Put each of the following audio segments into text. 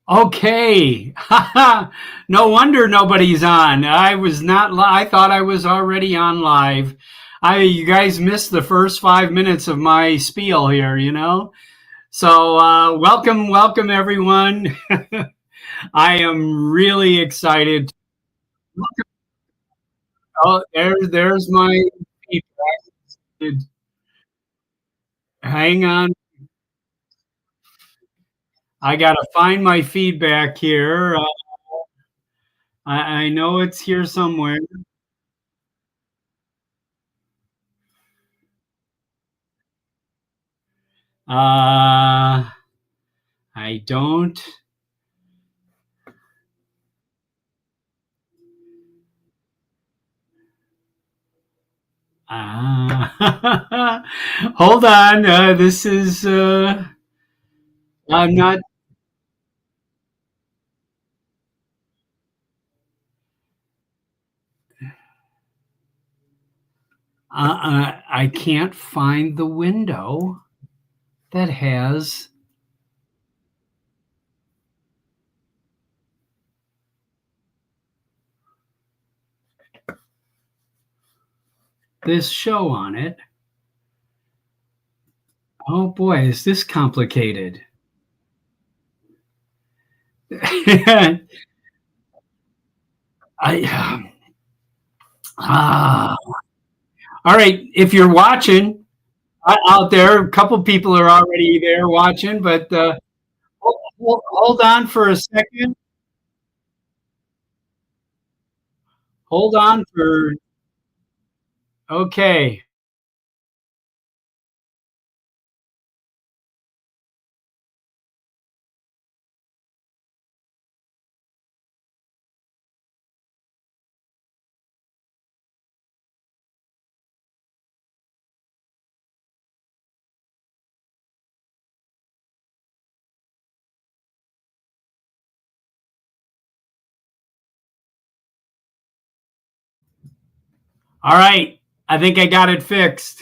Okay. No wonder nobody's on. I was not I thought I was already on live. You guys missed the first 5 minutes of my spiel here. So welcome everyone. I am really excited. Oh, there's my feedback. Hang on. I gotta find my feedback here. I know it's here somewhere. Uh, I don't. Hold on. This is. I'm not. I can't find the window that has this show on it. Oh boy, is this complicated? I. Ah. All right. If you're watching out there, a couple people are already there watching, but hold on for a second. Hold on for. Okay. All right. I think I got it fixed.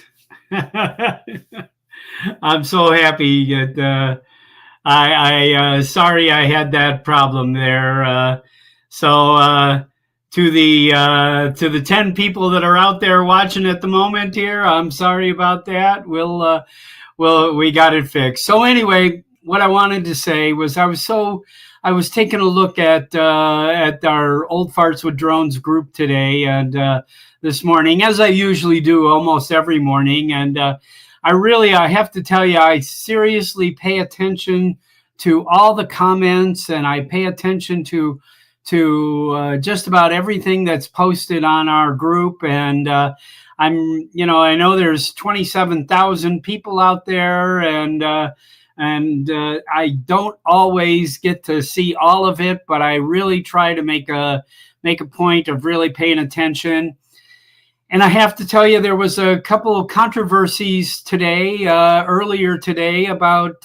I'm so happy that sorry I had that problem there. So to the 10 people that are out there watching at the moment here, I'm sorry about that. We got it fixed. So anyway, what I wanted to say was I was taking a look at our Old Farts with Drones group today and this morning, as I usually do almost every morning, and I have to tell you, I seriously pay attention to all the comments, and I pay attention to just about everything that's posted on our group. And I know there's 27,000 people out there, and I don't always get to see all of it, but I really try to make a point of really paying attention. And I have to tell you, there was a couple of controversies today, earlier today, about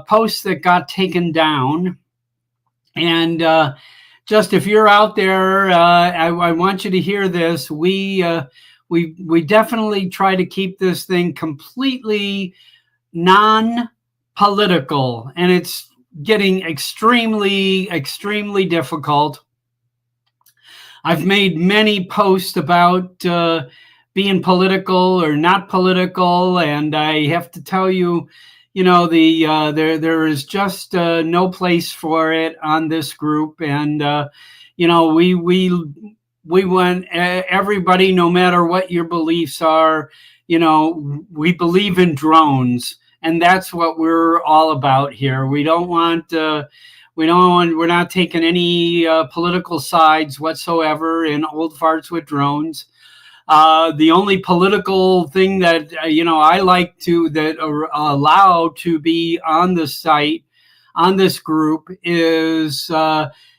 posts that got taken down. And just if you're out there, I want you to hear this. We definitely try to keep this thing completely non-political, and it's getting extremely difficult. I've made many posts about being political or not political, and I have to tell you, there is just no place for it on this group. And we want everybody, no matter what your beliefs are, we believe in drones, and that's what we're all about here. We're not taking any political sides whatsoever in Old Farts with Drones. The only political thing that I like to that are allowed to be on the site, on this group, is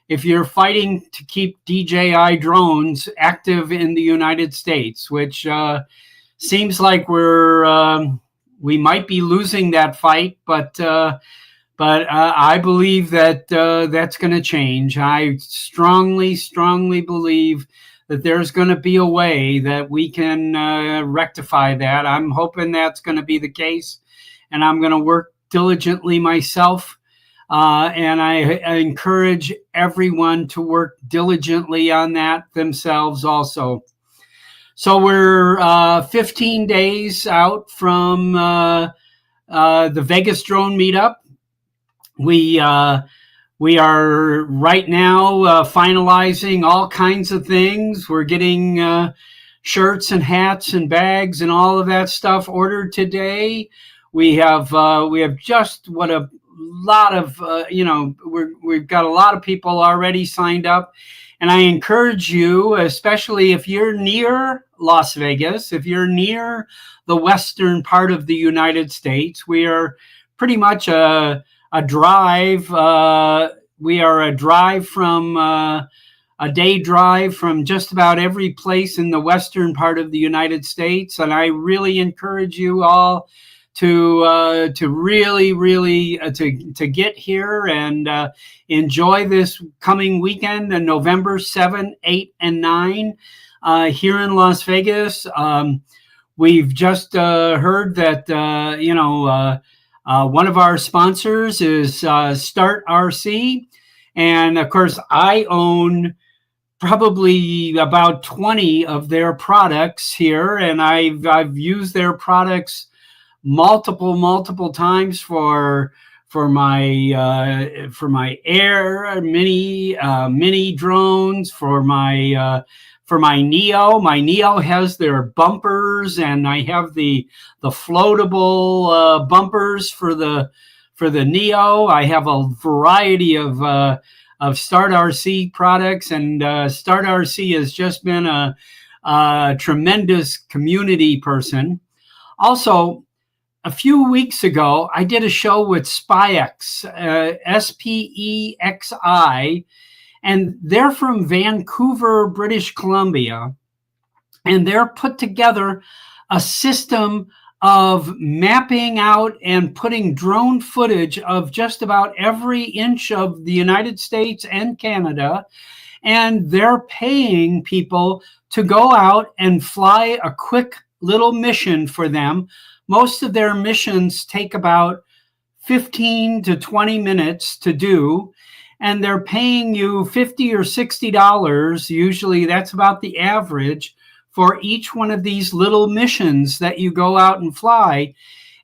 if you're fighting to keep DJI drones active in the United States, which seems like we might be losing that fight, but I believe that that's going to change. I strongly believe that there's going to be a way that we can rectify that. I'm hoping that's going to be the case, and I'm going to work diligently myself And I encourage everyone to work diligently on that themselves also. So we're 15 days out from the Vegas drone meetup. We we are right now finalizing all kinds of things. We're getting shirts and hats and bags and all of that stuff ordered today. We have just what a lot of we've got a lot of people already signed up, and I encourage you, especially if you're near Las Vegas, if you're near the western part of the United States, we are pretty much a drive. We are a drive from a day drive from just about every place in the western part of the United States, and I really encourage you all to really to get here and enjoy this coming weekend, November 7, 8, and 9 here in Las Vegas. We've just heard that one of our sponsors is Start RC, and of course I own probably about 20 of their products here, and I've used their products multiple times for my air mini drones, for my Neo. My Neo has their bumpers, and I have the floatable bumpers for the Neo. I have a variety of Start RC products, and Start RC has just been a tremendous community person. Also, a few weeks ago, I did a show with SPEXI, SPEXI, and they're from Vancouver, British Columbia, and they're put together a system of mapping out and putting drone footage of just about every inch of the United States and Canada, and they're paying people to go out and fly a quick little mission for them. Most of their missions take about 15 to 20 minutes to do, and they're paying you $50 or $60. Usually that's about the average for each one of these little missions that you go out and fly.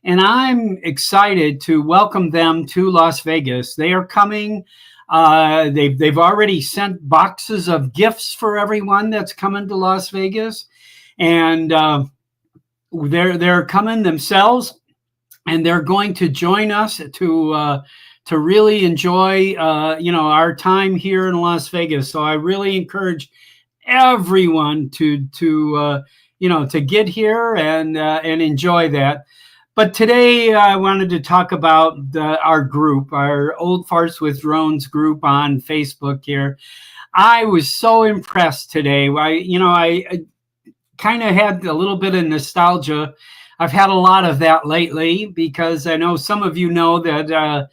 And I'm excited to welcome them to Las Vegas. They are coming. They've already sent boxes of gifts for everyone that's coming to Las Vegas, and they're coming themselves, and they're going to join us to really enjoy our time here in Las Vegas. So I really encourage everyone to get here and enjoy that. But today I wanted to talk about our group, our Old Farts with Drones group on Facebook here. I was so impressed today. I kind of had a little bit of nostalgia. I've had a lot of that lately, because I know some of you know that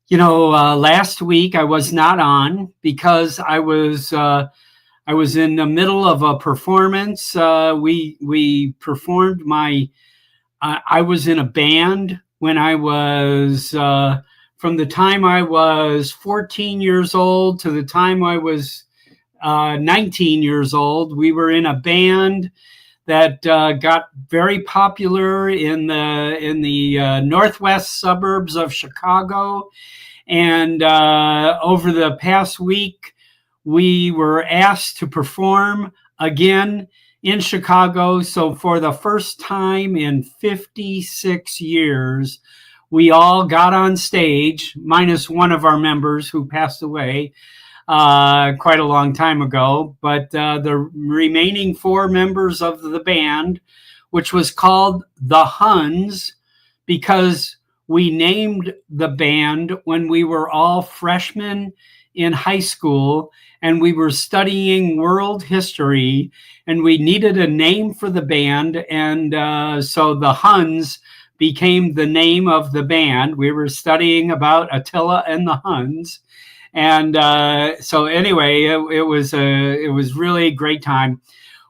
last week I was not on because I was in the middle of a performance. We performed I was in a band when I was from the time I was 14 years old to the time I was 19 years old. We were in a band that got very popular in the northwest suburbs of Chicago. And over the past week, we were asked to perform again in Chicago. So for the first time in 56 years, we all got on stage, minus one of our members who passed away quite a long time ago. But the remaining four members of the band, which was called the Huns, because we named the band when we were all freshmen in high school, and we were studying world history, and we needed a name for the band. And so the Huns became the name of the band. We were studying about Attila and the Huns. And so anyway, it was really a great time.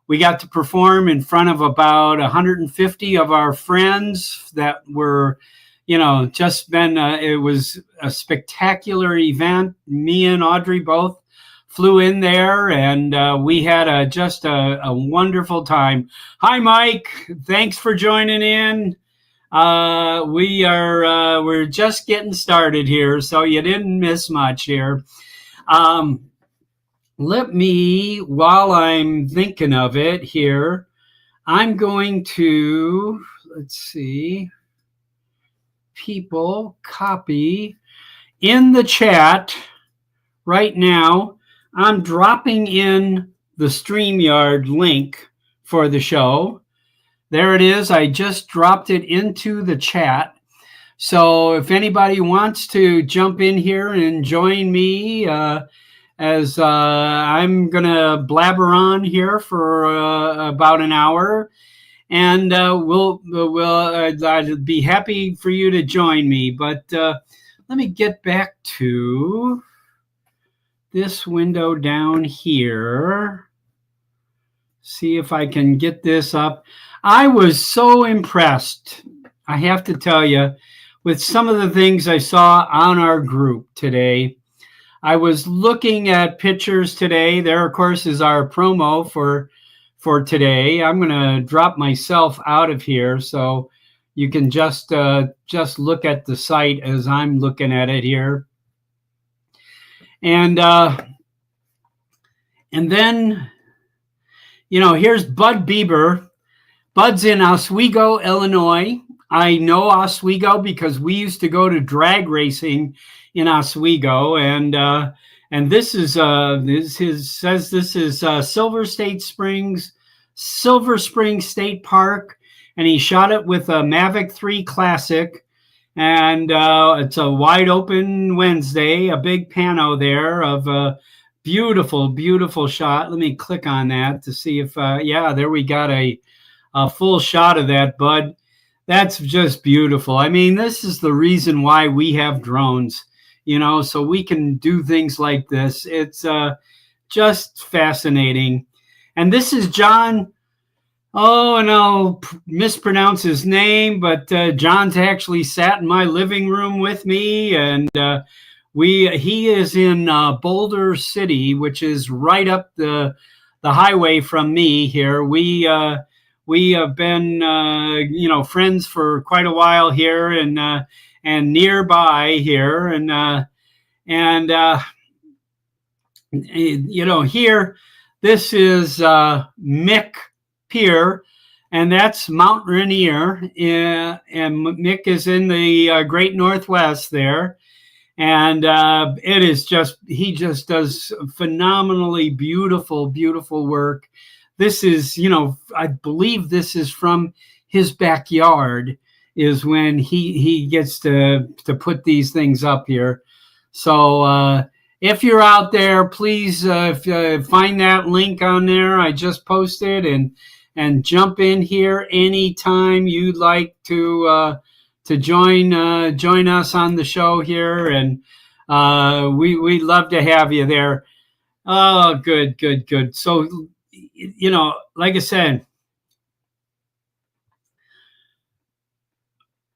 We got to perform in front of about 150 of our friends that were, just been, it was a spectacular event. Me and Audrey both flew in there, and we had just a wonderful time. Hi, Mike. Thanks for joining in. We're just getting started here, so you didn't miss much here. Let me, while I'm thinking of it here, I'm going to, let's see, people, copy in the chat right now. I'm dropping in the StreamYard link for the show. There it is. I just dropped it into the chat. So if anybody wants to jump in here and join me, as I'm going to blabber on here for about an hour, and I'd be happy for you to join me. But let me get back to this window down here. See if I can get this up. I was so impressed, I have to tell you, with some of the things I saw on our group today. I was looking at pictures today. There, of course, is our promo for today. I'm going to drop myself out of here so you can just look at the site as I'm looking at it here. And then, here's Bud Bieber. Bud's in Oswego, Illinois. I know Oswego because we used to go to drag racing in Oswego, and this is Silver Springs State Park, and he shot it with a Mavic 3 Classic, and it's a wide open Wednesday, a big pano there of a beautiful shot. Let me click on that to see if there we got a full shot of that, Bud. That's just beautiful. I mean, this is the reason why we have drones, so we can do things like this. It's just fascinating. And this is John. Oh, and I'll mispronounce his name, but John's actually sat in my living room with me, and he is in Boulder City, which is right up the highway from me here. We have been, friends for quite a while here, and nearby here, and here, this is Mick Pier, and that's Mount Rainier, and Mick is in the Great Northwest there, and it is he just does phenomenally beautiful work. This is, I believe this is from his backyard is when he gets to put these things up here. So if you're out there, please find that link on there I just posted, and jump in here anytime you'd like to join us on the show here, and we'd love to have you there. Oh, good. So, like I said,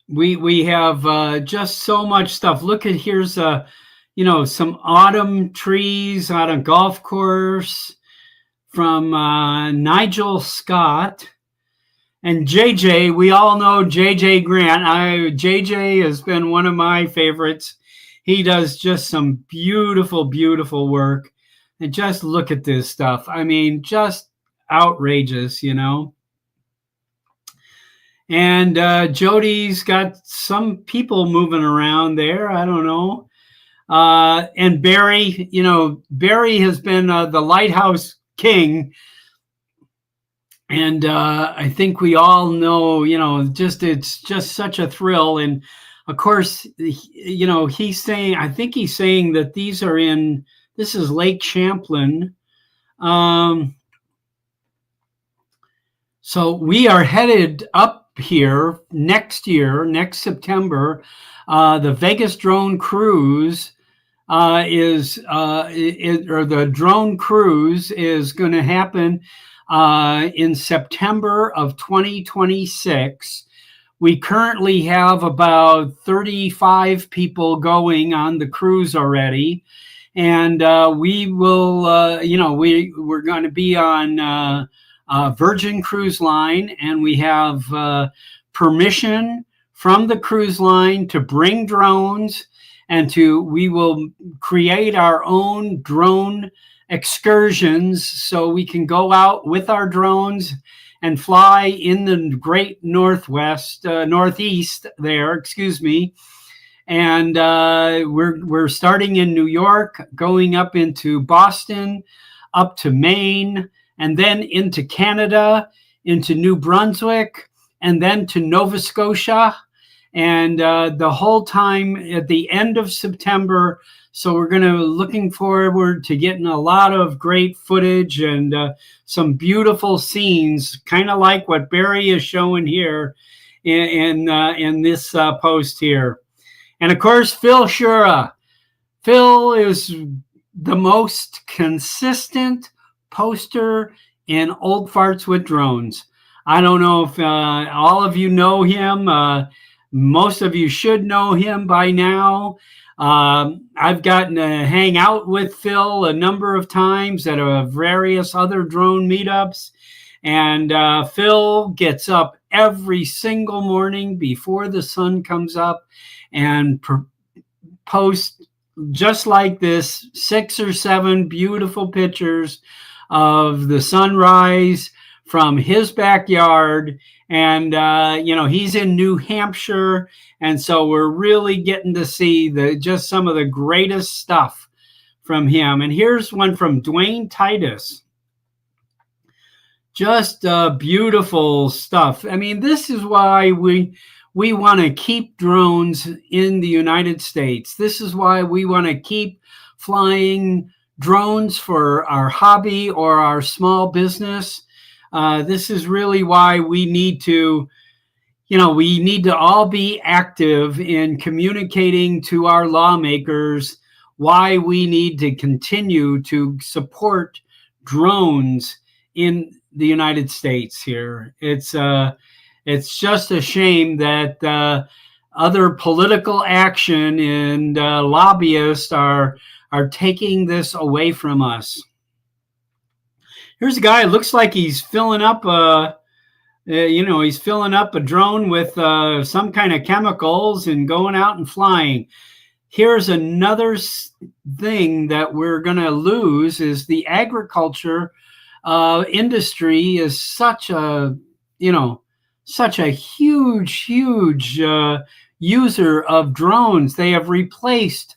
we have just so much stuff. Look at here's some autumn trees on a golf course from Nigel Scott and JJ. We all know JJ Grant. JJ has been one of my favorites. He does just some beautiful work. And just look at this stuff. I mean, just outrageous, And Jody's got some people moving around there. I don't know. And Barry, Barry has been the Lighthouse King. And I think we all know, it's just such a thrill. And of course, he's saying that these are this is Lake Champlain. So we are headed up here next September. The Vegas drone cruise the drone cruise is going to happen in September of 2026. We currently have about 35 people going on the cruise already. And we will, we're going to be on Virgin Cruise Line, and we have permission from the cruise line to bring drones, and we will create our own drone excursions so we can go out with our drones and fly in the great northeast there, excuse me. And we're starting in New York, going up into Boston, up to Maine, and then into Canada, into New Brunswick, and then to Nova Scotia. And the whole time at the end of September. So we're looking forward to getting a lot of great footage and some beautiful scenes, kind of like what Barry is showing here in this post here. And of course, Phil Shura. Phil is the most consistent poster in Old Farts with Drones. I don't know if all of you know him. Most of you should know him by now. I've gotten to hang out with Phil a number of times at various other drone meetups. And Phil gets up every single morning before the sun comes up and post just like this 6 or 7 beautiful pictures of the sunrise from his backyard. And he's in New Hampshire, and so we're really getting to see just some of the greatest stuff from him. And here's one from Dwayne Titus. Just beautiful stuff. I mean, this is why we want to keep drones in the United States. This is why we want to keep flying drones for our hobby or our small business. This is really why we need to all be active in communicating to our lawmakers why we need to continue to support drones in the United States here. It's just a shame that other political action and lobbyists are taking this away from us. Here's a guy. It looks like he's filling up he's filling up a drone with some kind of chemicals and going out and flying. Here's another thing that we're going to lose is the agriculture industry is such a huge user of drones. They have replaced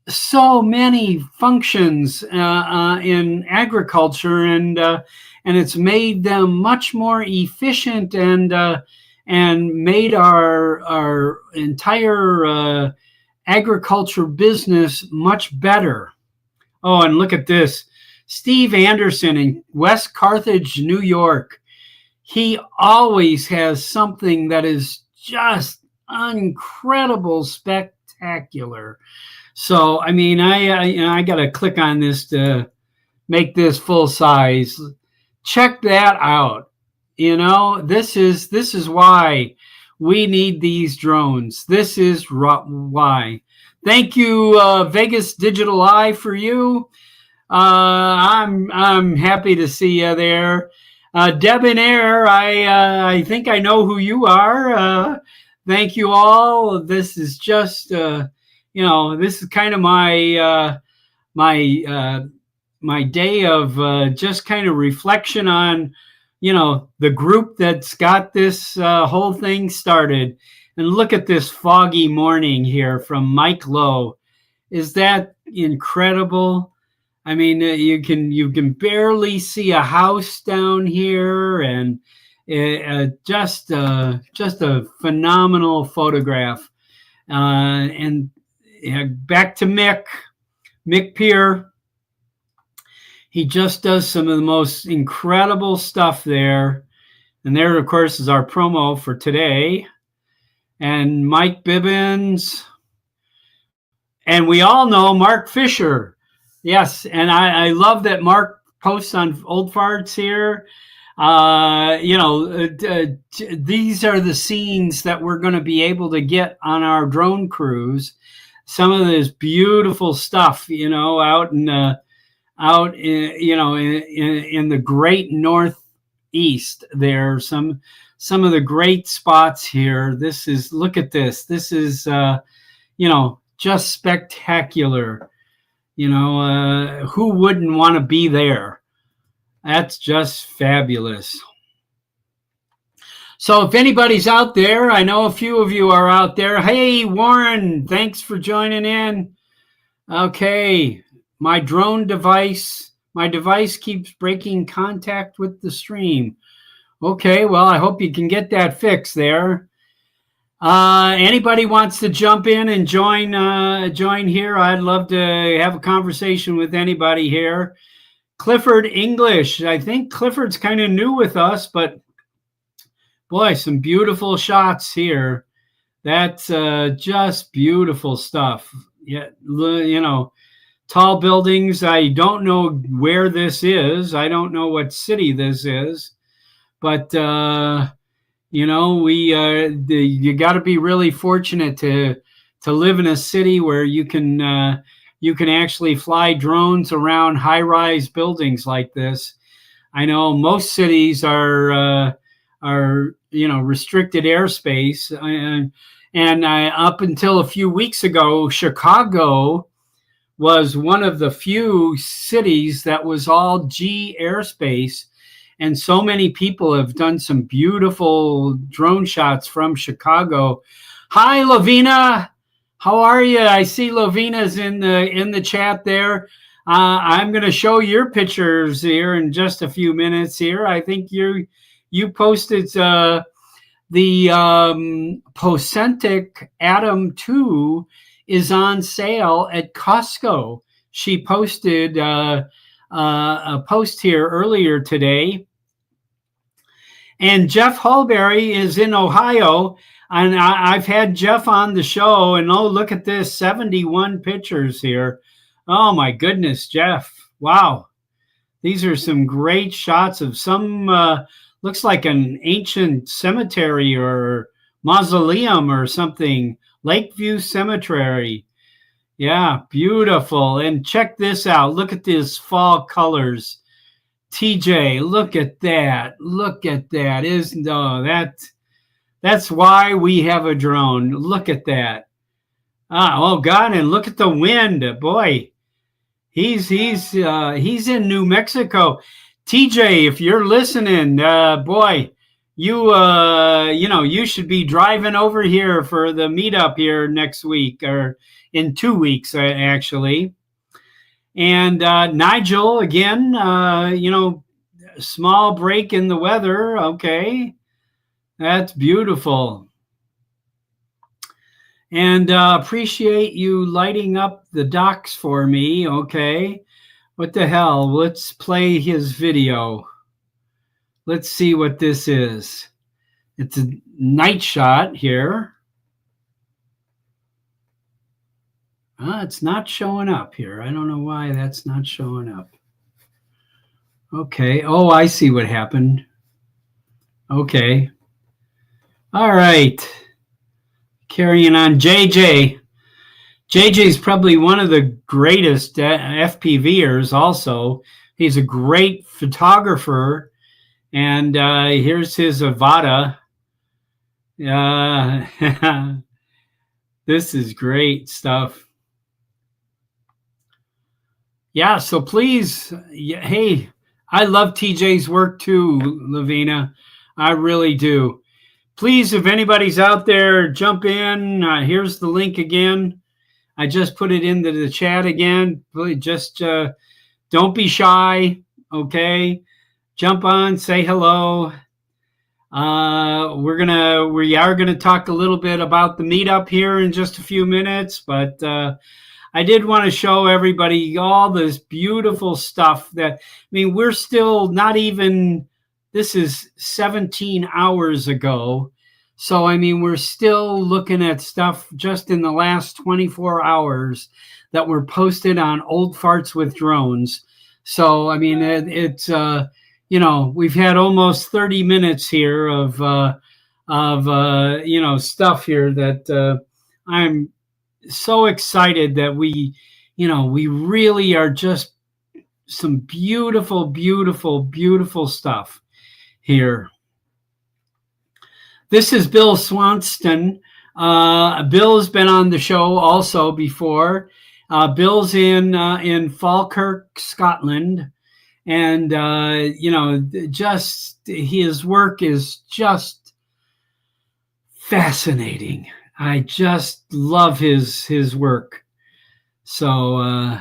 so many functions in agriculture, and it's made them much more efficient and made our entire agriculture business much better. Oh, and look at this. Steve Anderson in West Carthage, New York. He always has something that is just incredible, spectacular. So, I mean, I got to click on this to make this full size. Check that out. This is why we need these drones. This is why. Thank you, Vegas Digital Eye, for you. I'm happy to see you there. Debonair, I think I know who you are. Thank you all. This is just this is kind of my my day of just kind of reflection on the group that's got this whole thing started. And look at this foggy morning here from Mike Lowe. Is that incredible? I mean, you can barely see a house down here, and just a phenomenal photograph. And back to Mick Peer. He just does some of the most incredible stuff there. And there, of course, is our promo for today. And Mike Bibbins. And we all know Mark Fisher. Yes, and I love that Mark posts on Old Farts here. These are the scenes that we're going to be able to get on our drone cruise. Some of this beautiful stuff, out in the great northeast. There are some of the great spots here. Look at this. This is just spectacular. Who wouldn't want to be there? That's just fabulous. So if anybody's out there, I know a few of you are out there. Hey, Warren, thanks for joining in. Okay, my device keeps breaking contact with the stream. Okay, well, I hope you can get that fixed there. Anybody wants to jump in and join here? I'd love to have a conversation with anybody here. Clifford English. I think Clifford's kind of new with us, but boy, some beautiful shots here. That's just beautiful stuff. Yeah, tall buildings. I don't know where this is. I don't know what city this is, but you got to be really fortunate to live in a city where you can actually fly drones around high-rise buildings like this. I know most cities are restricted airspace, and up until a few weeks ago, Chicago was one of the few cities that was all G airspace. And so many people have done some beautiful drone shots from Chicago. Hi, Lavina. How are you? I see Lavina's in the chat there. I'm going to show your pictures here in just a few minutes here. I think you posted the Pocentic Atom 2 is on sale at Costco. She posted a post here earlier today. And Jeff Hulberry is in Ohio, and I've had Jeff on the show, and look at this, 71 pictures here. Oh my goodness, Jeff. Wow. These are some great shots of some, looks like an ancient cemetery or mausoleum or something. Lakeview Cemetery. Yeah, beautiful. And check this out. Look at these fall colors. TJ, look at that. Look at that. That's why we have a drone. Look at that. Oh God, and look at the wind. Boy, he's in New Mexico. TJ, if you're listening, boy, you should be driving over here for the meetup here next week, or in 2 weeks, actually. And Nigel, again, small break in the weather. Okay, that's beautiful. And appreciate you lighting up the docks for me. Okay, what the hell? Let's play his video. Let's see what this is. It's a night shot here. It's not showing up here. I don't know why that's not showing up. Okay. Oh, I see what happened. Okay. All right. Carrying on. JJ. JJ's probably one of the greatest FPVers also. He's a great photographer. And here's his Avata. This is great stuff. Yeah, so please, hey, I love TJ's work too, Lavina. I really do. Please, if anybody's out there, jump in. Here's the link again. I just put it into the chat again. Please just don't be shy, okay? Jump on, say hello. We are gonna talk a little bit about the meetup here in just a few minutes, but I did want to show everybody all this beautiful stuff we're still not even, this is 17 hours ago. So, we're still looking at stuff just in the last 24 hours that were posted on Old Farts with Drones. So, it's, we've had almost 30 minutes here of stuff here that I'm so excited that we really are just some beautiful, beautiful, beautiful stuff here. This is Bill Swanston. Bill's been on the show also before. Bill's in Falkirk, Scotland, and just his work is just fascinating. I just love his work. So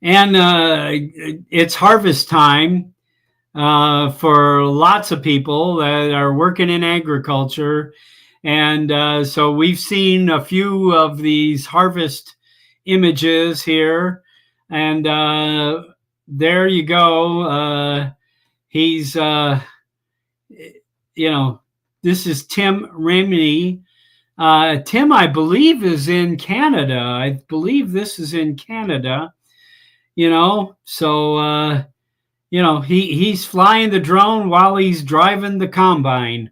it's harvest time for lots of people that are working in agriculture. And so we've seen a few of these harvest images here. And there you go. He's, this is Tim Remini. Tim, I believe, is in Canada. I believe this is in Canada, so he's flying the drone while he's driving the combine.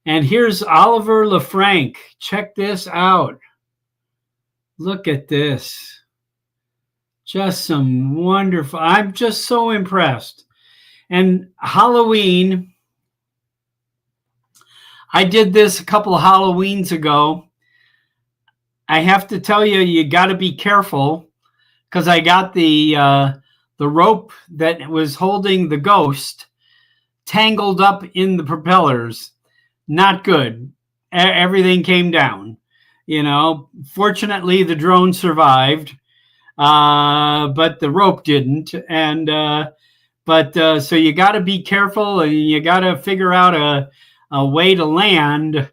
And here's Oliver LeFranc. Check this out. Look at this. Just some wonderful. I'm just so impressed. And Halloween, I did this a couple of Halloweens ago. I have to tell you, you got to be careful because I got the rope that was holding the ghost tangled up in the propellers. Not good. Everything came down. Fortunately, the drone survived, but the rope didn't. And so you got to be careful, and you got to figure out a way to land,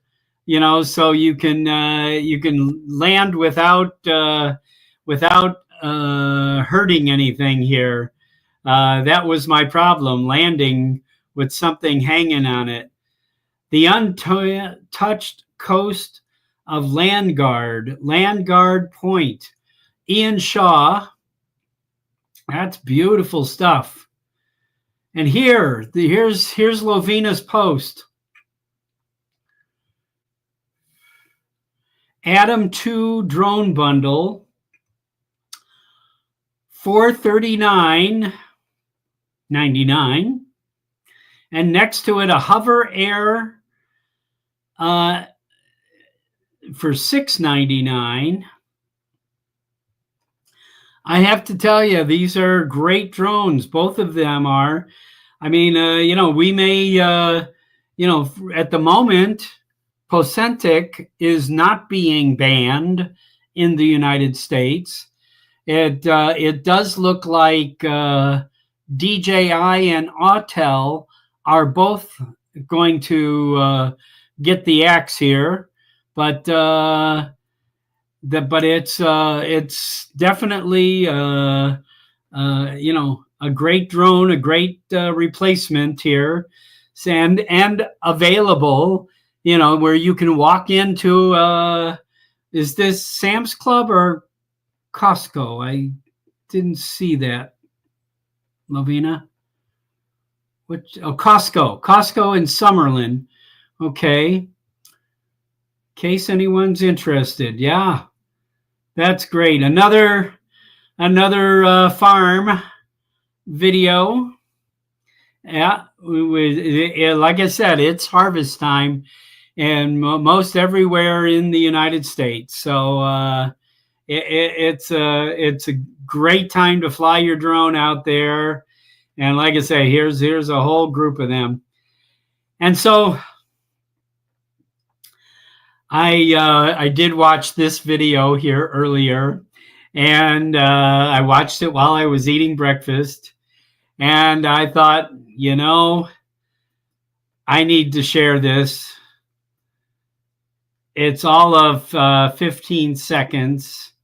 so you can land without hurting anything here. That was my problem, landing with something hanging on it. The untouched coast of Landguard Point. Ian Shaw. That's beautiful stuff. And here's Lovina's post. Adam 2 drone bundle, $439.99, and next to it a Hover Air for $699. I have to tell you, these are great drones. Both of them are. I mean, we may, at the moment, Pocentic is not being banned in the United States. It does look like DJI and Autel are both going to get the axe here, but it's definitely a great drone, a great replacement here, and available. Where you can walk into, is this Sam's Club or Costco? I didn't see that. Lovina? Costco in Summerlin. Okay. In case anyone's interested. Yeah, that's great. Another farm video. Yeah, like I said, it's harvest time. And most everywhere in the United States. So it's a great time to fly your drone out there. And like I say, here's a whole group of them. And so I did watch this video here earlier, and I watched it while I was eating breakfast. And I thought, I need to share this. It's all of 15 seconds,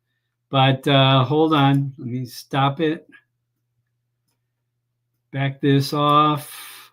but hold on. Let me stop it. Back this off.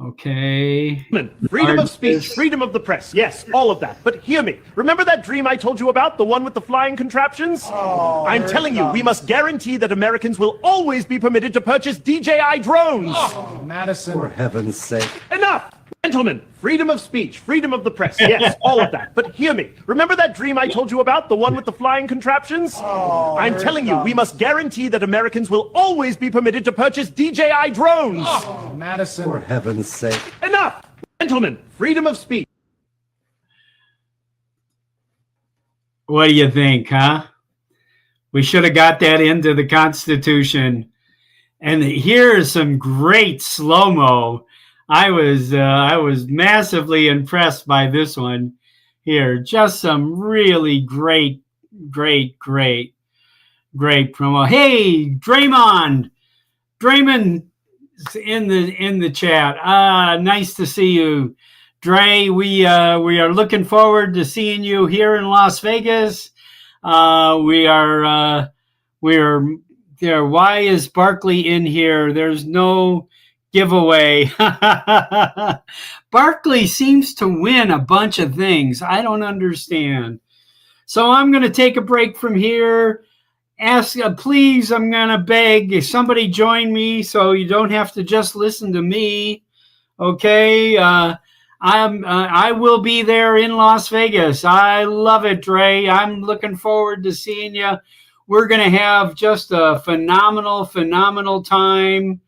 Okay. Freedom of speech, freedom of the press, yes, all of that. But hear me. Remember that dream I told you about, the one with the flying contraptions? Oh, I'm telling you, we must guarantee that Americans will always be permitted to purchase DJI drones. Oh, Madison. For heaven's sake. Enough! Gentlemen, freedom of speech, freedom of the press, yes, all of that. But hear me. Remember that dream I told you about, the one with the flying contraptions? Oh, I'm telling you, we must guarantee that Americans will always be permitted to purchase DJI drones. Oh, Madison. For heaven's sake. Enough! Gentlemen, freedom of speech. What do you think, huh? We should have got that into the Constitution. And here is some great slow-mo. I was massively impressed by this one here. Just some really great promo. Hey, Draymond in the chat. Nice to see you, Dre. We are looking forward to seeing you here in Las Vegas. We are there. Why is Barkley in here? There's no giveaway. Barkley seems to win a bunch of things. I don't understand. So I'm going to take a break from here. Please, I'm going to beg somebody join me so you don't have to just listen to me. Okay. I will be there in Las Vegas. I love it, Dre. I'm looking forward to seeing you. We're going to have just a phenomenal time.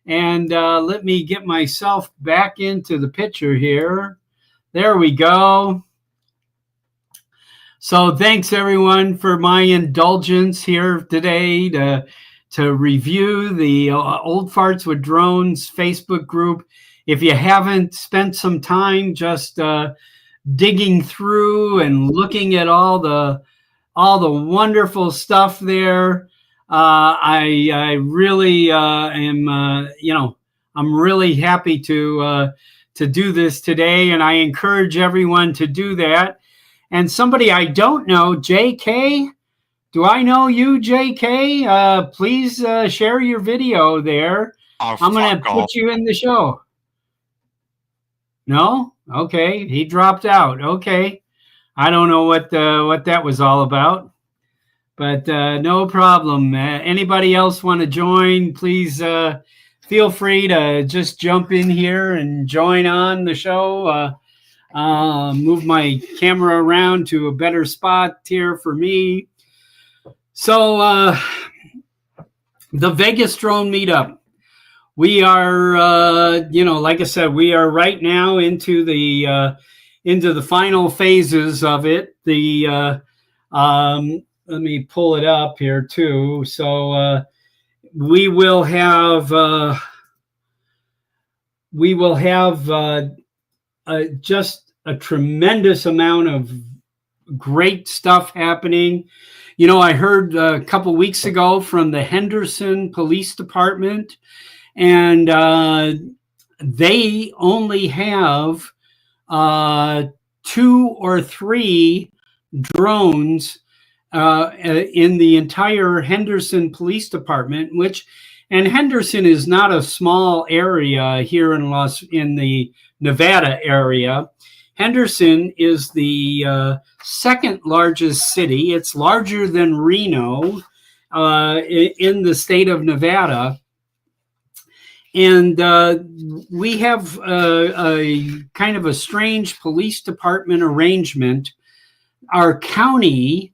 And let me get myself back into the picture here. There we go. So thanks, everyone, for my indulgence here today to review the Old Farts with Drones Facebook group. If you haven't spent some time just digging through and looking at all the wonderful stuff there, I really am, I'm really happy to do this today, and I encourage everyone to do that. And somebody I don't know, JK, do I know you, JK? Please share your video there. I'm going to put you in the show. No? Okay, he dropped out. Okay, I don't know what that was all about. But no problem. Anybody else want to join, please feel free to just jump in here and join on the show. Move my camera around to a better spot here for me. So the Vegas Drone Meetup. We are, like I said, we are right now into the final phases of it. Let me pull it up here too. So we will have just a tremendous amount of great stuff happening. You know, I heard a couple weeks ago from the Henderson Police Department, and they only have 2 or 3 drones in the entire Henderson Police Department, and Henderson is not a small area here in the Nevada area. Henderson is the second largest city. It's larger than Reno in the state of Nevada. And we have a kind of a strange police department arrangement. Our county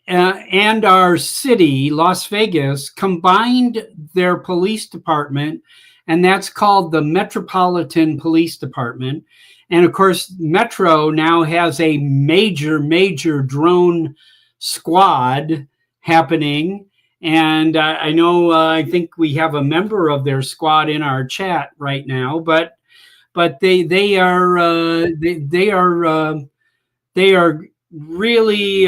and our city, Las Vegas, combined their police department, and that's called the Metropolitan Police Department. And of course, Metro now has a major drone squad happening. And I know, I think we have a member of their squad in our chat right now, but they are really,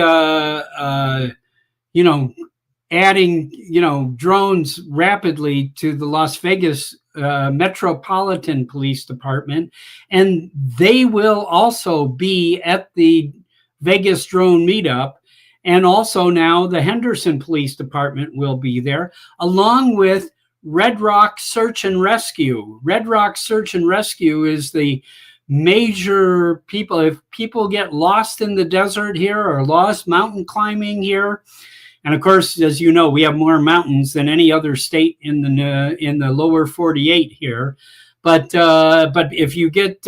adding, drones rapidly to the Las Vegas Metropolitan Police Department. And they will also be at the Vegas Drone Meetup. And also now the Henderson Police Department will be there, along with Red Rock Search and Rescue. Red Rock Search and Rescue is the major people. If people get lost in the desert here or lost mountain climbing here, and of course, as you know, we have more mountains than any other state in the lower 48 here. But if you get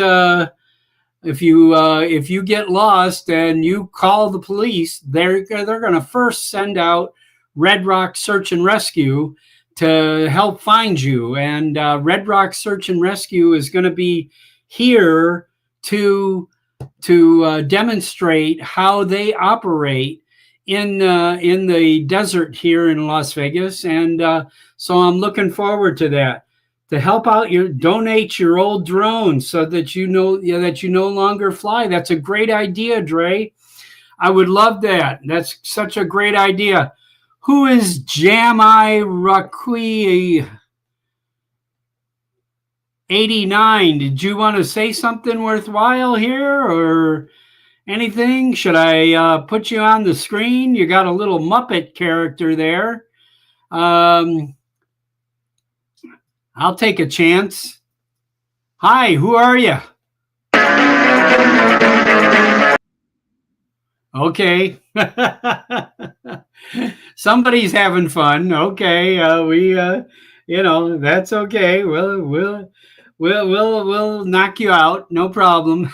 if you get lost and you call the police, they're going to first send out Red Rock Search and Rescue to help find you. And Red Rock Search and Rescue is going to be here to demonstrate how they operate in the desert here in Las Vegas. And so I'm looking forward to that, to help out donate your old drone so that you no longer fly. That's a great idea, Dre. I would love that. That's such a great idea. Who is Jami Rakui 89? Did you want to say something worthwhile here or anything? Should I put you on the screen? You got a little Muppet character there. I'll take a chance. Hi, who are you? Okay. Somebody's having fun. Okay. That's okay. We'll knock you out. No problem.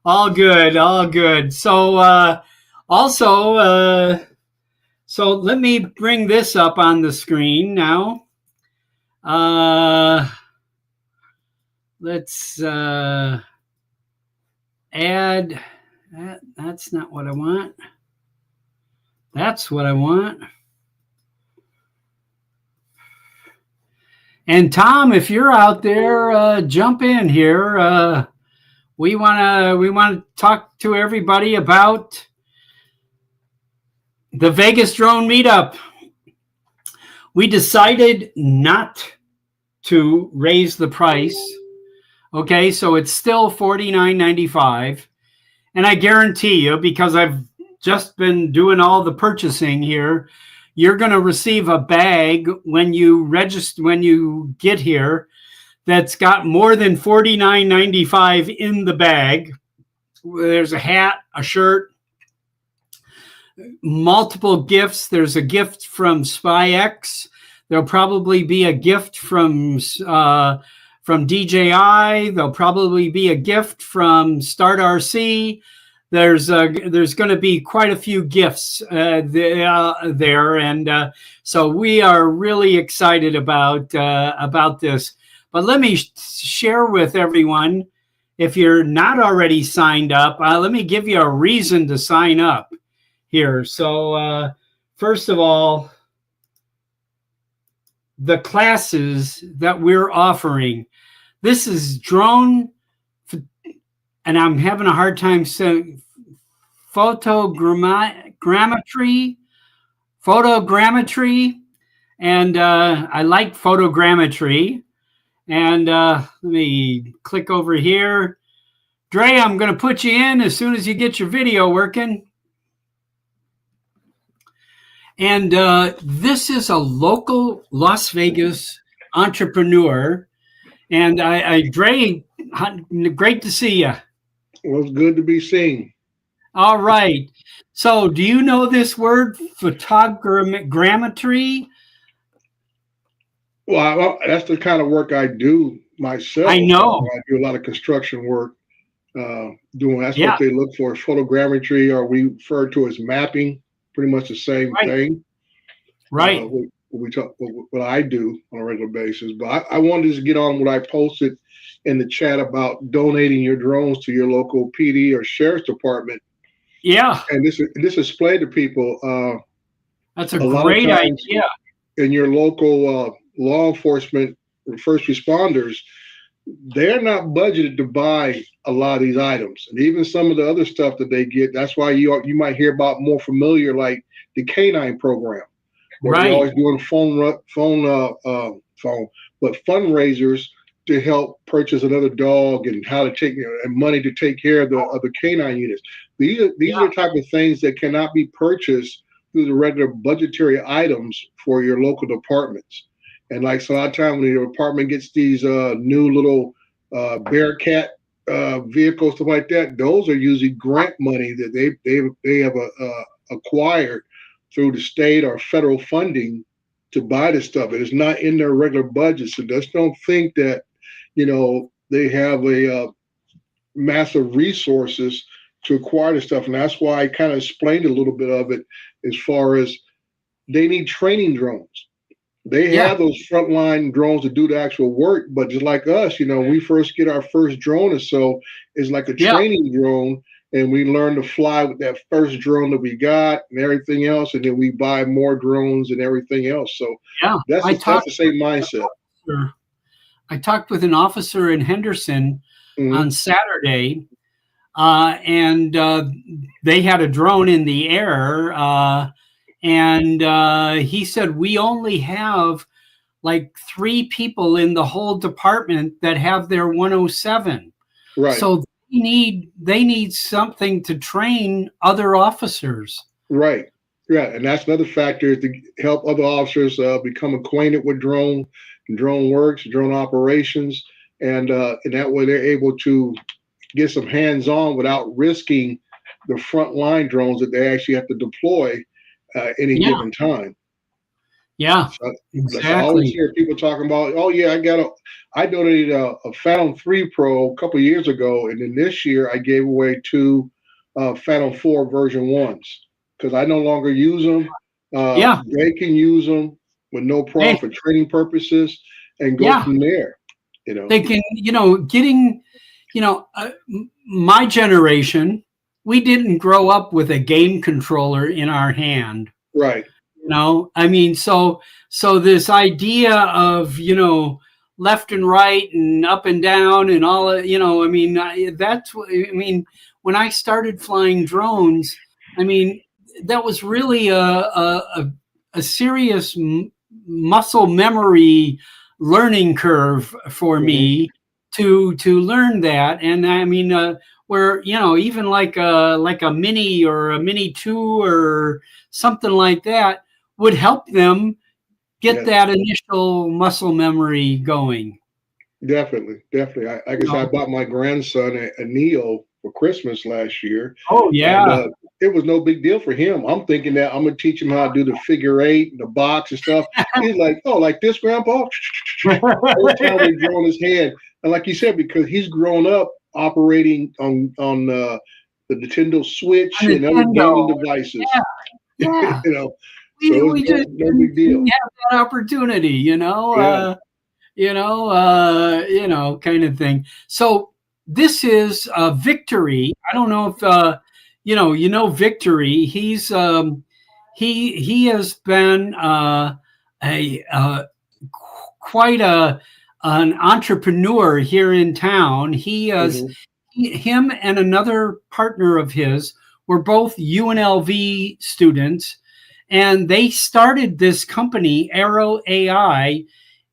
All good. So so let me bring this up on the screen now. Let's add that. That's not what I want. That's what I want. And Tom, if you're out there, jump in here. We want to talk to everybody about the Vegas Drone Meetup. We decided not to raise the price. Okay, so it's still $49.95. And I guarantee you, because I've just been doing all the purchasing here, you're going to receive a bag when you register, when you get here, that's got more than $49.95 in the bag. There's a hat, a shirt, multiple gifts. There's a gift from SpyX. There'll probably be a gift from DJI. There'll probably be a gift from Start RC. There's going to be quite a few gifts there, and so we are really excited about this. But let me share with everyone, if you're not already signed up, let me give you a reason to sign up here. So first of all, the classes that we're offering. This is drone, and I'm having a hard time saying photogrammetry, and I like photogrammetry. And let me click over here. Dre, I'm going to put you in as soon as you get your video working. And this is a local Las Vegas entrepreneur. And Dre, great to see you. Well, it's good to be seen. All right. So do you know this word, photogrammetry? Well, that's the kind of work I do myself. I know. I do a lot of construction work. That's Yeah. what they look for, is photogrammetry, or we refer to as mapping. Pretty much the same thing. Right. What I do on a regular basis. But I wanted to get on what I posted in the chat about donating your drones to your local PD or sheriff's department. Yeah. And this explained to people. That's a great idea. In your local law enforcement, first responders, they're not budgeted to buy a lot of these items, and even some of the other stuff that they get. That's why you might hear about more familiar, like the K9 program, where they're always doing but fundraisers to help purchase another dog and how to take and money to take care of the K9 units. These are the type of things that cannot be purchased through the regular budgetary items for your local departments. And like so a lot of time when your department gets these new little Bearcat vehicles, stuff like that, those are usually grant money that they have acquired through the state or federal funding to buy this stuff. It is not in their regular budget. So just don't think that, they have a massive resources to acquire this stuff. And that's why I kind of explained a little bit of it as far as they need training drones. They have those frontline drones to do the actual work, but just like us, when we first get our first drone or so, it's like a training drone, and we learn to fly with that first drone that we got and everything else, and then we buy more drones and everything else. So that's the same mindset. I talked with an officer in Henderson on Saturday, and they had a drone in the air, and he said, we only have like 3 people in the whole department that have their 107. Right. So they need something to train other officers. Right. Yeah. And that's another factor, is to help other officers become acquainted with drone works, drone operations. And that way they're able to get some hands-on without risking the frontline drones that they actually have to deploy any given time. Yeah, so, exactly. I always hear people talking about, I donated a Phantom 3 Pro a couple of years ago, and then this year I gave away 2 Phantom 4 version 1s because I no longer use them. They can use them with no problem for training purposes and go from there. They can, my generation, we didn't grow up with a game controller in our hand. Right. I mean, so this idea of, left and right and up and down and all, when I started flying drones, that was really a serious muscle memory learning curve for me to learn that. And where, even like a Mini or a Mini 2 or something like that would help them get that initial muscle memory going. Definitely. I guess I bought my grandson a Neo for Christmas last year. Oh, yeah. And, it was no big deal for him. I'm thinking that I'm going to teach him how to do the figure 8 and the box and stuff. He's like, oh, like this, Grandpa? First time they draw his hand. And like you said, because he's grown up operating on the Nintendo Switch and other gaming devices. Yeah. We just no big deal. We have that opportunity, kind of thing. So this is Victory. I don't know if Victory. He's he has been quite an entrepreneur here in town. He is him and another partner of his were both UNLV students, and they started this company, Arrow AI,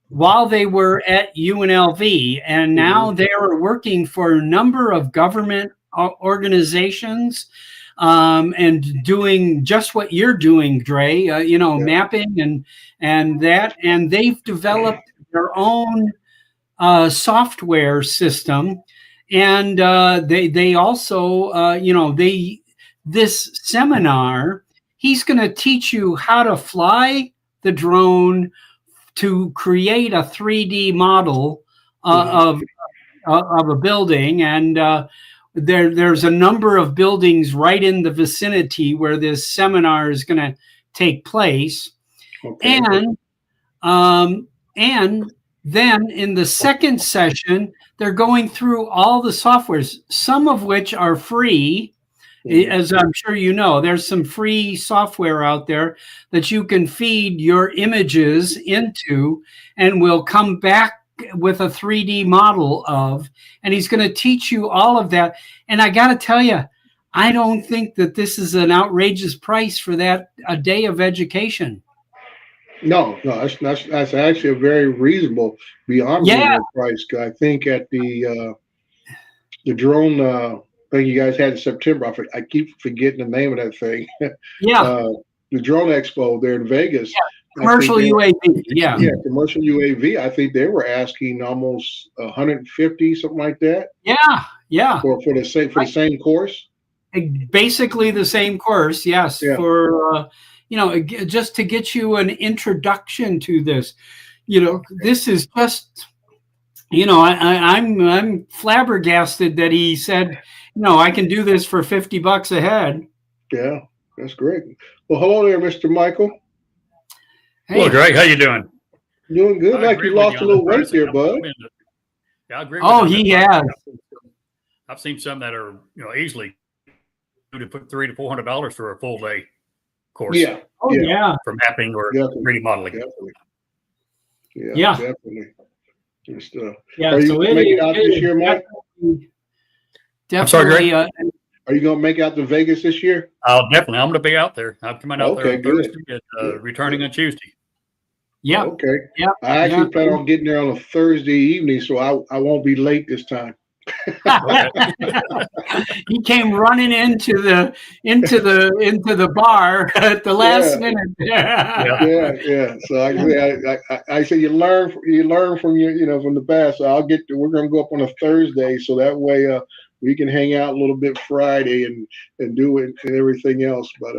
while they were at UNLV, and now they are working for a number of government organizations and doing just what you're doing, Dre. Mapping and that, and they've developed their own software system, and they also this seminar, he's going to teach you how to fly the drone to create a 3D model of a building, and there's a number of buildings right in the vicinity where this seminar is going to take place. Okay. And then in the second session, they're going through all the softwares, some of which are free. As I'm sure you know, there's some free software out there that you can feed your images into and will come back with a 3D model of, and he's going to teach you all of that. And I got to tell you, I don't think that this is an outrageous price for that, a day of education. No, that's actually a very reasonable, beyond reasonable price. I think at the drone thing you guys had in September, I keep forgetting the name of that thing. the drone expo there in Vegas. Commercial UAV, yeah. Yeah, commercial UAV. I think they were asking almost 150, something like that. Yeah. For the same course. Basically the same course, yes. Yeah. For just to get you an introduction to this. This is just. I'm flabbergasted that he said, I can do this for $50 a head. Yeah, that's great. Well, hello there, Mr. Michael. Hey. Hello, Greg. How you doing? Doing good. Like you lost a little weight there, bud. Yeah, I agree. Oh, he has. I've seen some that are, easily to put $300 to $400 for a full day course. Yeah. Oh, yeah. For mapping or 3D modeling. Definitely. Yeah. Definitely. Just, yeah. Are you So make it out this year, Mike? Definitely. I'm sorry, Greg. Are you going to make out to Vegas this year? Definitely. I'm going to be out there. I'm coming out there on good. Thursday and returning on Tuesday. Yeah. Okay. Yeah. I actually plan on getting there on a Thursday evening, so I won't be late this time. He came running into the bar at the last minute. Yeah. So I say you learn from your from the past. So we're gonna go up on a Thursday, so that way we can hang out a little bit Friday and do it and everything else. But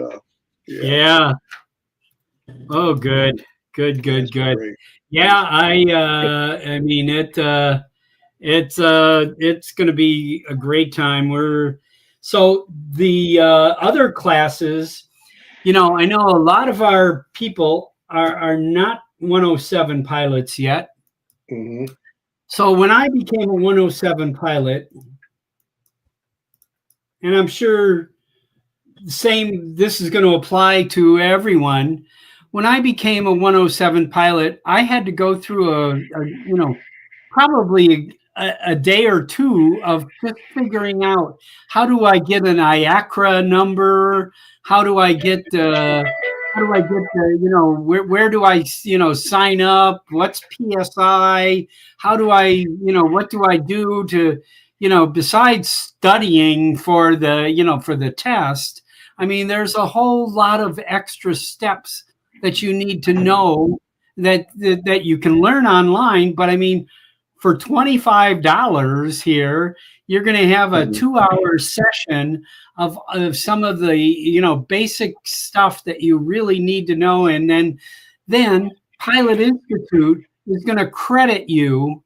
yeah. Oh, good. Great. Yeah, I mean it's going to be a great time. So the other classes, I know a lot of our people are not 107 pilots yet. Mm-hmm. So when I became a 107 pilot, and I'm sure this is going to apply to everyone. When I became a 107 pilot, I had to go through probably a day or two of just figuring out how do I get an IACRA number? How do I get where do I sign up? What's PSI? How do I, what do I do to, besides studying for the test? I mean, there's a whole lot of extra steps that you need to know that you can learn online. But I mean, for $25 here, you're going to have a 2-hour session of some of the, basic stuff that you really need to know. And then Pilot Institute is going to credit you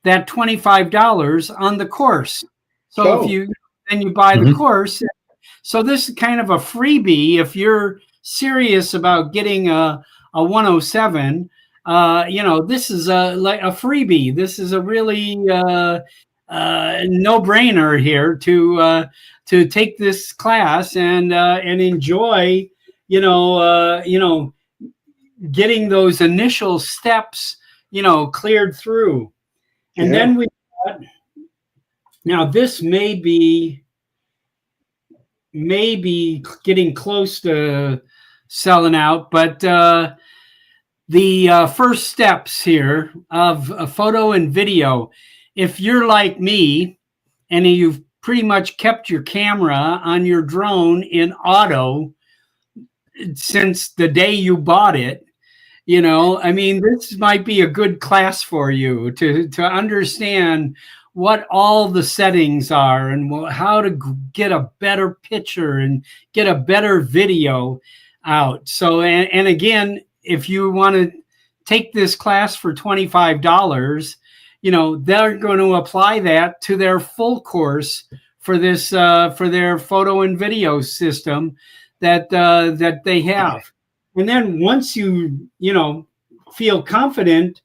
that $25 on the course. So if you buy the course, so this is kind of a freebie if you're serious about getting a 107. This is like a freebie. This is a really no-brainer here to take this class and enjoy, getting those initial steps, cleared through. And then now this may be getting close to selling out, but the first steps here of photo and video, if you're like me and you've pretty much kept your camera on your drone in auto since the day you bought it, I mean, this might be a good class for you to understand what all the settings are and how to get a better picture and get a better video out. So, and again, if you want to take this class for $25, they're going to apply that to their full course for this, for their photo and video system that they have. And then once you feel confident,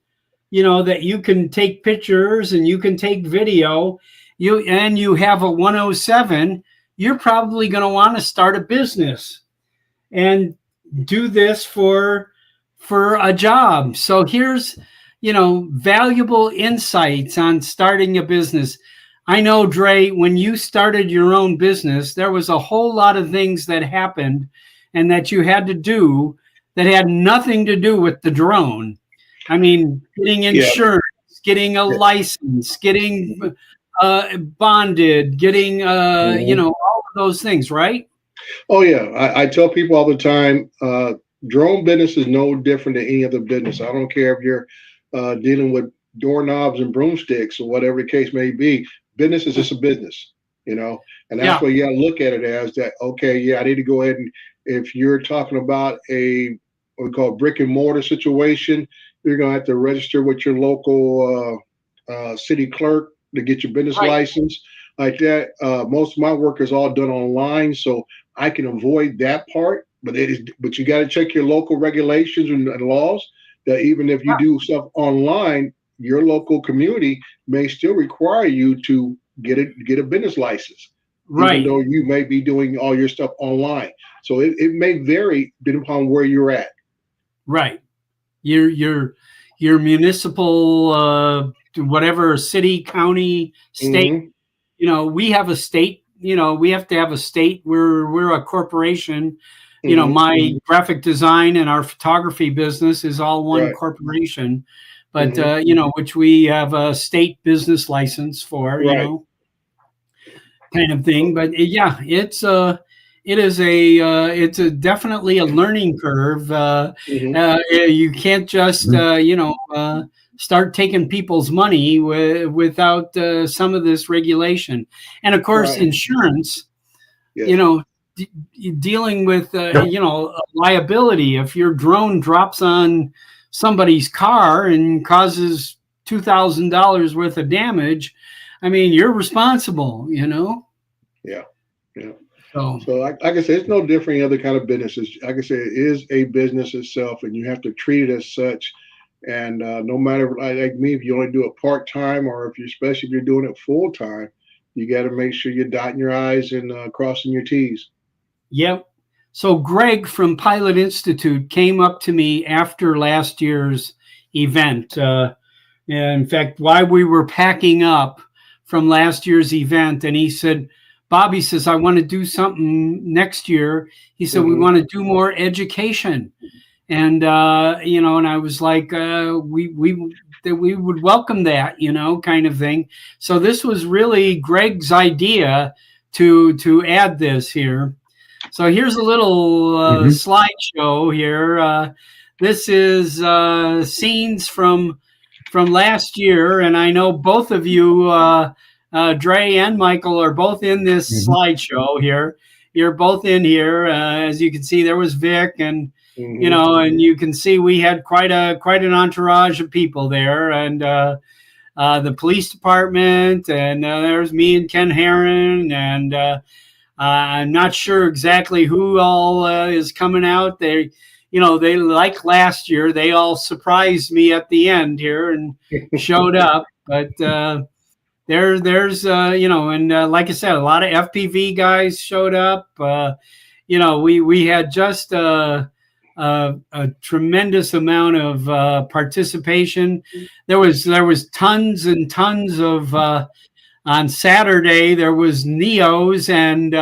that you can take pictures and you can take video, you have a 107, you're probably going to want to start a business and do this for a job. So here's, valuable insights on starting a business. I know, Dre, when you started your own business, there was a whole lot of things that happened and that you had to do that had nothing to do with the drone. I mean, getting insurance, getting a license, getting bonded, getting, all of those things, right? Oh yeah, I tell people all the time, drone business is no different than any other business. I don't care if you're dealing with doorknobs and broomsticks or whatever the case may be. Business is just a business, you know, and that's Yeah. what you got to look at it as. That okay, yeah, I need to go ahead and if you're talking about a what we call brick and mortar situation, you're gonna have to register with your local city clerk to get your business Right. license like that. Most of my work is all done online, so I can avoid that part. But you got to check your local regulations and laws. That even if you do stuff online, your local community may still require you to get a business license, even Right. though you may be doing all your stuff online. So it may vary depending upon where you're at. Right. Your municipal, whatever city, county, state. Mm-hmm. You know, we have a state. You know, we have to have a state. We're a corporation. You know, Mm-hmm. my graphic design and our photography business is all one Right. corporation, but Mm-hmm. you know, which we have a state business license for. You Right. know, kind of thing. But yeah, it is a definitely a learning curve. Mm-hmm. You can't just start taking people's money without some of this regulation, and of course Right. insurance. Yes. You know, dealing with liability. If your drone drops on somebody's car and causes $2,000 worth of damage, I mean, you're responsible. You know. Yeah. Yeah. So So, like I said, it's no different than other kind of businesses. Like I said, it is a business itself, and you have to treat it as such. And no matter, like me, if you only do it part time, or if you, especially if you're doing it full time, you got to make sure you're dotting your I's and crossing your T's. yep. So Greg from Pilot Institute came up to me after last year's event. In fact, while we were packing up from last year's event, and he said, Bobby says, I want to do something next year. He said, we Mm-hmm. want to do more education. And, you know, and I was like, we would welcome that, you know, kind of thing. So this was really Greg's idea to add this here. So here's a little slideshow here. This is scenes from last year, and I know both of you, Dre and Michael, are both in this slideshow here. You're both in here, as you can see. There was Vic, and you Mm-hmm. know, and you can see we had quite an entourage of people there, and the police department, and there's me and Ken Herron, and I'm not sure exactly who all is coming out. They, you know, they like last year. They all surprised me at the end here and showed up. But there's you know, and like I said, a lot of FPV guys showed up. You know, we had just a tremendous amount of participation. There was tons and tons of. On Saturday, there was Neos and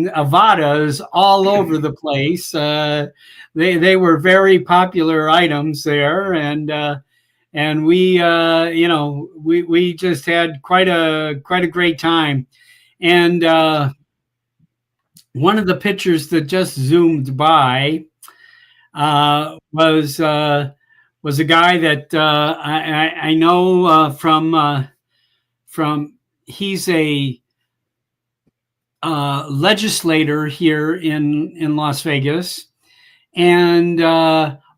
Avadas all over the place. They were very popular items there, and we you know we just had quite a great time. And one of the pictures that just zoomed by was a guy that I know from he's a legislator here in Las Vegas, and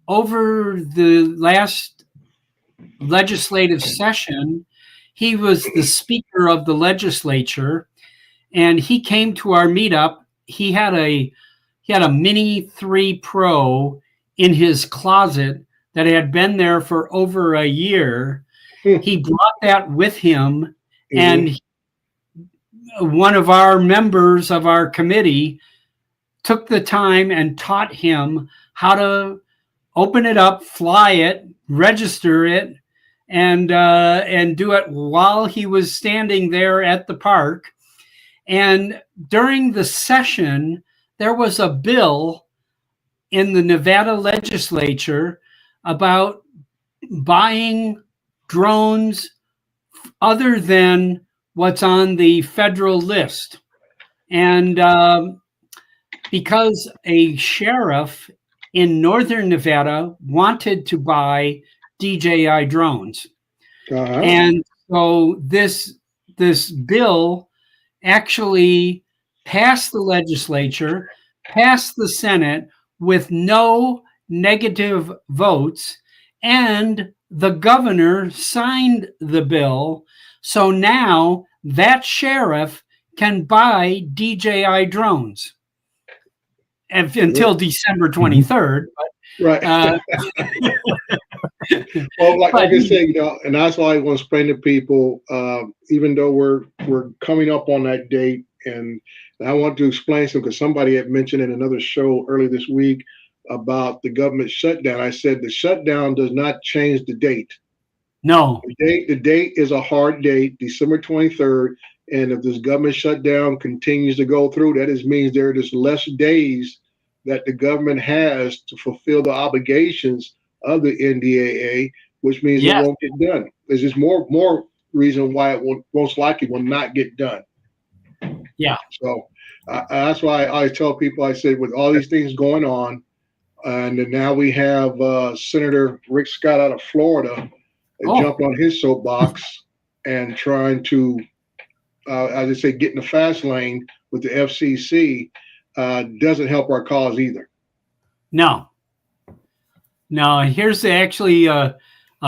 over the last legislative session, he was the speaker of the legislature, and he came to our meetup. He had a Mini 3 Pro in his closet that had been there for over a year. He brought that with him, and one of our members of our committee took the time and taught him how to open it up, fly it, register it, and do it while he was standing there at the park. And during the session, there was a bill in the Nevada legislature about buying drones other than what's on the federal list. And because a sheriff in northern Nevada wanted to buy DJI drones. Uh-huh. And so this bill actually passed the legislature, passed the Senate with no negative votes, and the governor signed the bill. So now that sheriff can buy DJI drones until December 23rd. Right. Well, like I said, and that's why I want to explain to people, even though we're coming up on that date, and I want to explain some, because somebody had mentioned in another show earlier this week about the government shutdown. I said the shutdown does not change the date. No. The date is a hard date, December 23rd. And if this government shutdown continues to go through, that means there are just less days that the government has to fulfill the obligations of the NDAA, which means it won't get done. There's just more reason why it will most likely will not get done. Yeah. So that's why I tell people, I said, with all these things going on, and then now we have Senator Rick Scott out of Florida jumped on his soapbox and trying to, as I say, get in the fast lane with the FCC, doesn't help our cause either. No. Here's actually a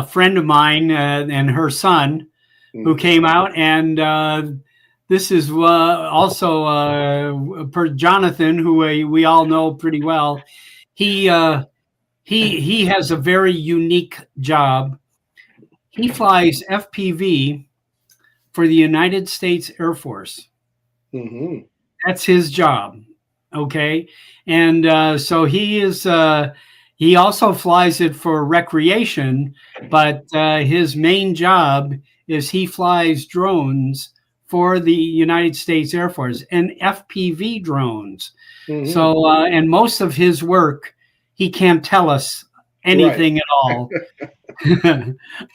friend of mine and her son who came out, and this is also per Jonathan, who we all know pretty well. He has a very unique job. He flies FPV for the United States Air Force. Mm-hmm. That's his job. Okay. And so he is, he also flies it for recreation, but his main job is he flies drones for the United States Air Force, and FPV drones. Mm-hmm. So, and most of his work, he can't tell us anything at all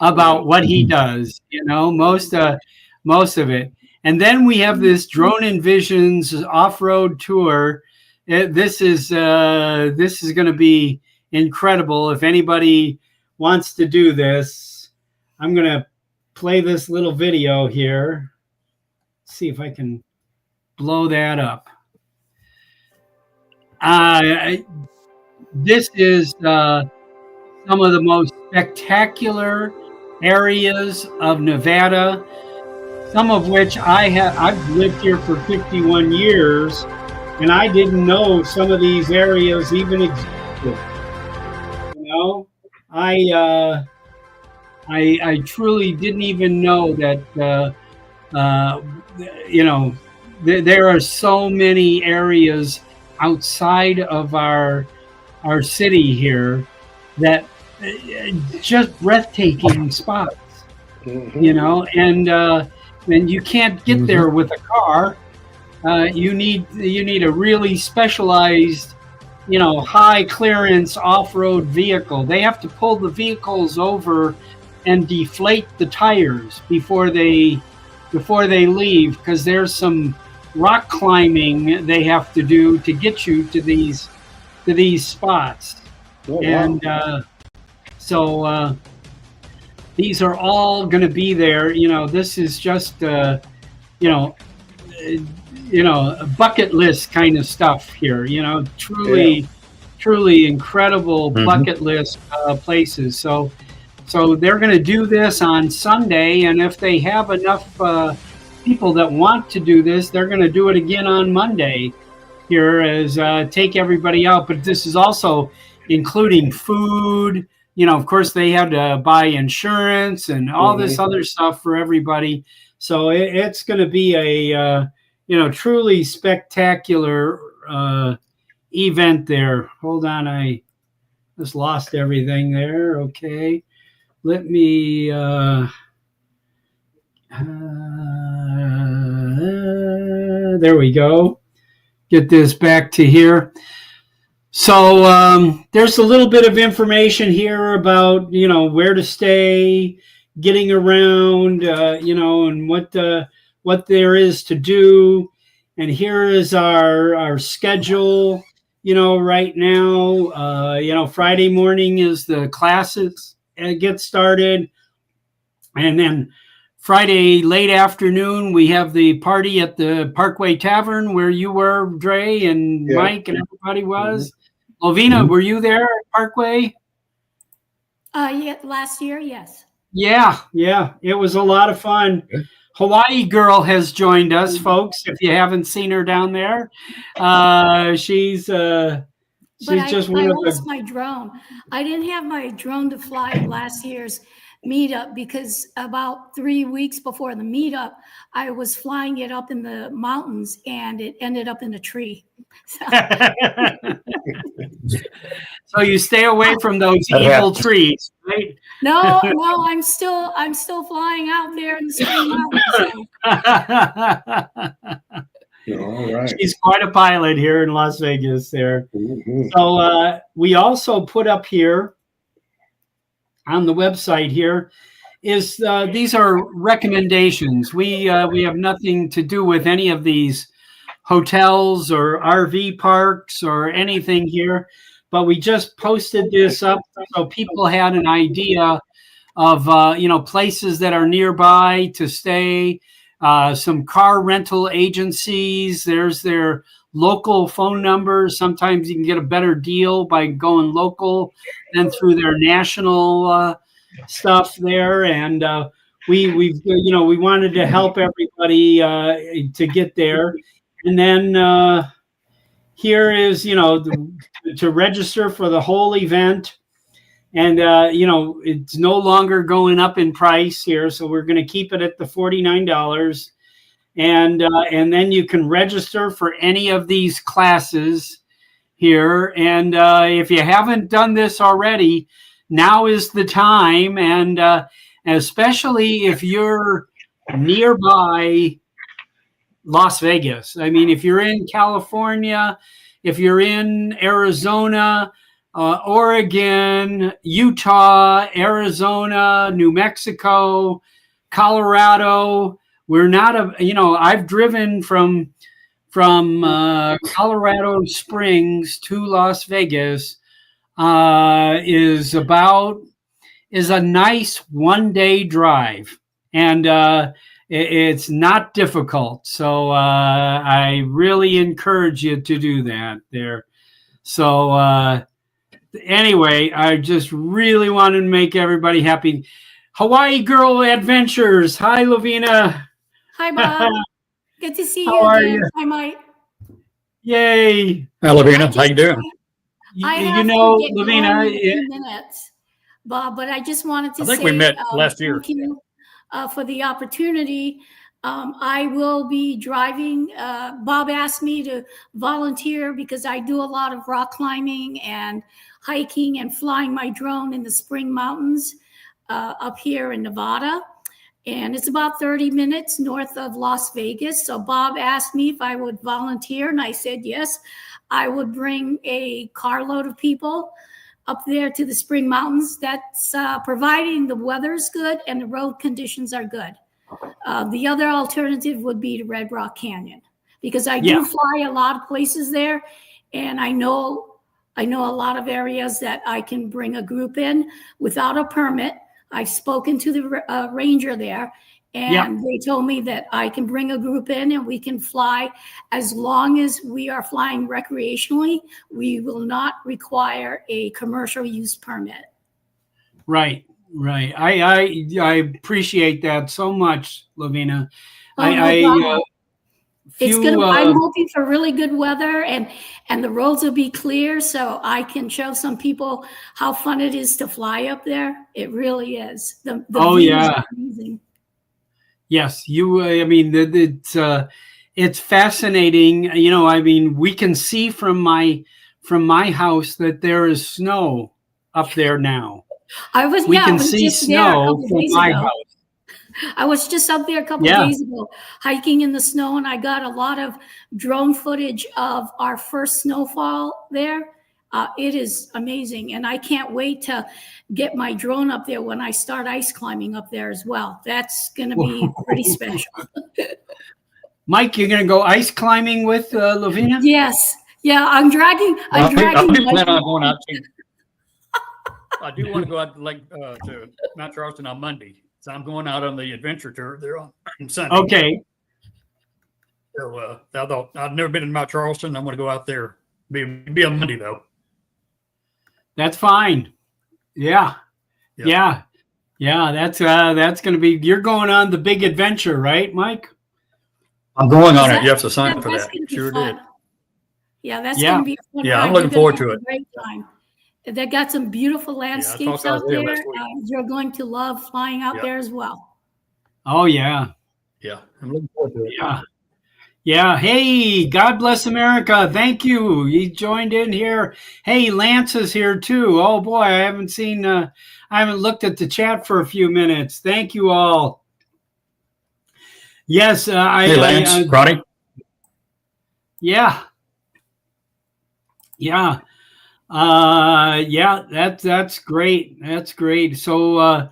about what he does, most of it. And then we have this Drone Envisions off-road tour. This is going to be incredible. If anybody wants to do this, I'm going to play this little video here. See if I can blow that up. This is some of the most spectacular areas of Nevada, some of which I've lived here for 51 years, and I didn't know some of these areas even existed. I truly didn't even know that, there are so many areas outside of our city here that just breathtaking spots, and you can't get there with a car. You need a really specialized, high clearance off-road vehicle. They have to pull the vehicles over and deflate the tires before they leave, because there's some rock climbing they have to do to get you to these spots. Oh, and so these are all going to be there. This is just a bucket list kind of stuff here. Truly incredible bucket list places. So they're going to do this on Sunday, and if they have enough people that want to do this, they're going to do it again on Monday here as take everybody out. But this is also including food. Of course, they had to buy insurance and all this other stuff for everybody. So it's going to be a truly spectacular event there. Hold on, I just lost everything there. Okay. Let me there we go. Get this back to here. So there's a little bit of information here about where to stay, getting around, and what there is to do. And here is our schedule. Right now, Friday morning is the classes get started. And then Friday late afternoon, we have the party at the Parkway Tavern where you were, Dre, and Mike and everybody was. Lovina, were you there at Parkway? Yeah, last year, yes. Yeah, it was a lot of fun. Hawaii Girl has joined us, folks. If you haven't seen her down there, she's just one I of lost my drone. I didn't have my drone to fly at last year's meetup because about 3 weeks before the meetup, I was flying it up in the mountains and it ended up in a tree. So you stay away from those evil trees, right? No, I'm still flying out there in the spring mountains. So. All right. She's quite a pilot here in Las Vegas there. Mm-hmm. So we also put up here on the website here is these are recommendations. We have nothing to do with any of these hotels or RV parks or anything here, but we just posted this up so people had an idea of places that are nearby to stay. Some car rental agencies. There's their local phone numbers. Sometimes you can get a better deal by going local than through their national stuff there. And we wanted to help everybody to get there. And then here is to register for the whole event. And, it's no longer going up in price here. So we're going to keep it at the $49. And then you can register for any of these classes here. And if you haven't done this already, now is the time. And especially if you're nearby Las Vegas. I mean, if you're in California, if you're in Arizona, Oregon, Utah, Arizona, New Mexico, Colorado. We're not I've driven from Colorado Springs to Las Vegas is a nice 1-day drive, and it's not difficult. So I really encourage you to do that there. So anyway, I just really wanted to make everybody happy. Hawaii Girl Adventures. Hi, Lovina. Hi, Bob. Good to see you How are again. you? Hi, Mike. Yay. Hi, Lavina. How you doing? I have You know, to get Lovina, going in a few minutes, Bob, but I just wanted to I think say we met last year. thank you for the opportunity. I will be driving. Bob asked me to volunteer because I do a lot of rock climbing and hiking and flying my drone in the spring mountains up here in Nevada. And it's about 30 minutes north of Las Vegas. So Bob asked me if I would volunteer, and I said yes. I would bring a carload of people up there to the spring mountains. That's providing the weather's good and the road conditions are good. The other alternative would be to Red Rock Canyon, because I do fly a lot of places there, and I know a lot of areas that I can bring a group in without a permit. I've spoken to the ranger there, and they told me that I can bring a group in and we can fly as long as we are flying recreationally. We will not require a commercial use permit. Right. I appreciate that so much, Lovina. I'm hoping for really good weather and the roads will be clear so I can show some people how fun it is to fly up there. It really is. The view is amazing. Yes, it's fascinating. We can see from my house that there is snow up there now. We can see snow from my house. I was just up there a couple of days ago hiking in the snow, and I got a lot of drone footage of our first snowfall there. It is amazing, and I can't wait to get my drone up there when I start ice climbing up there as well. That's going to be pretty special. Mike, you're going to go ice climbing with Lavina? Yes. Yeah, I'm dragging. I do my- plan on going out too. I do want to go out to Mount Charleston on Monday. So I'm going out on the adventure tour there on Sunday. Okay. So although I've never been in Mount Charleston, I'm going to go out there. Be on Monday though. That's fine. Yeah. Yeah. Yeah. That's going to be, you're going on the big adventure, right, Mike? I'm going on it. You have to sign for That's that. gonna be Sure fun. did. Yeah, that's Yeah. going to be a fun Yeah, ride. I'm looking You're gonna forward to have a great time. They got some beautiful landscapes talked out to Isaiah there. last week. You're going to love flying out Yeah. there as well. Oh, yeah. Yeah. I'm looking forward to it. Yeah. Yeah. Hey, God bless America. Thank you. You joined in here. Hey, Lance is here too. Oh boy, I haven't looked at the chat for a few minutes. Thank you all. Yes. Hey, Lance, Roddy. Yeah. Yeah. Yeah, that's great. That's great. So,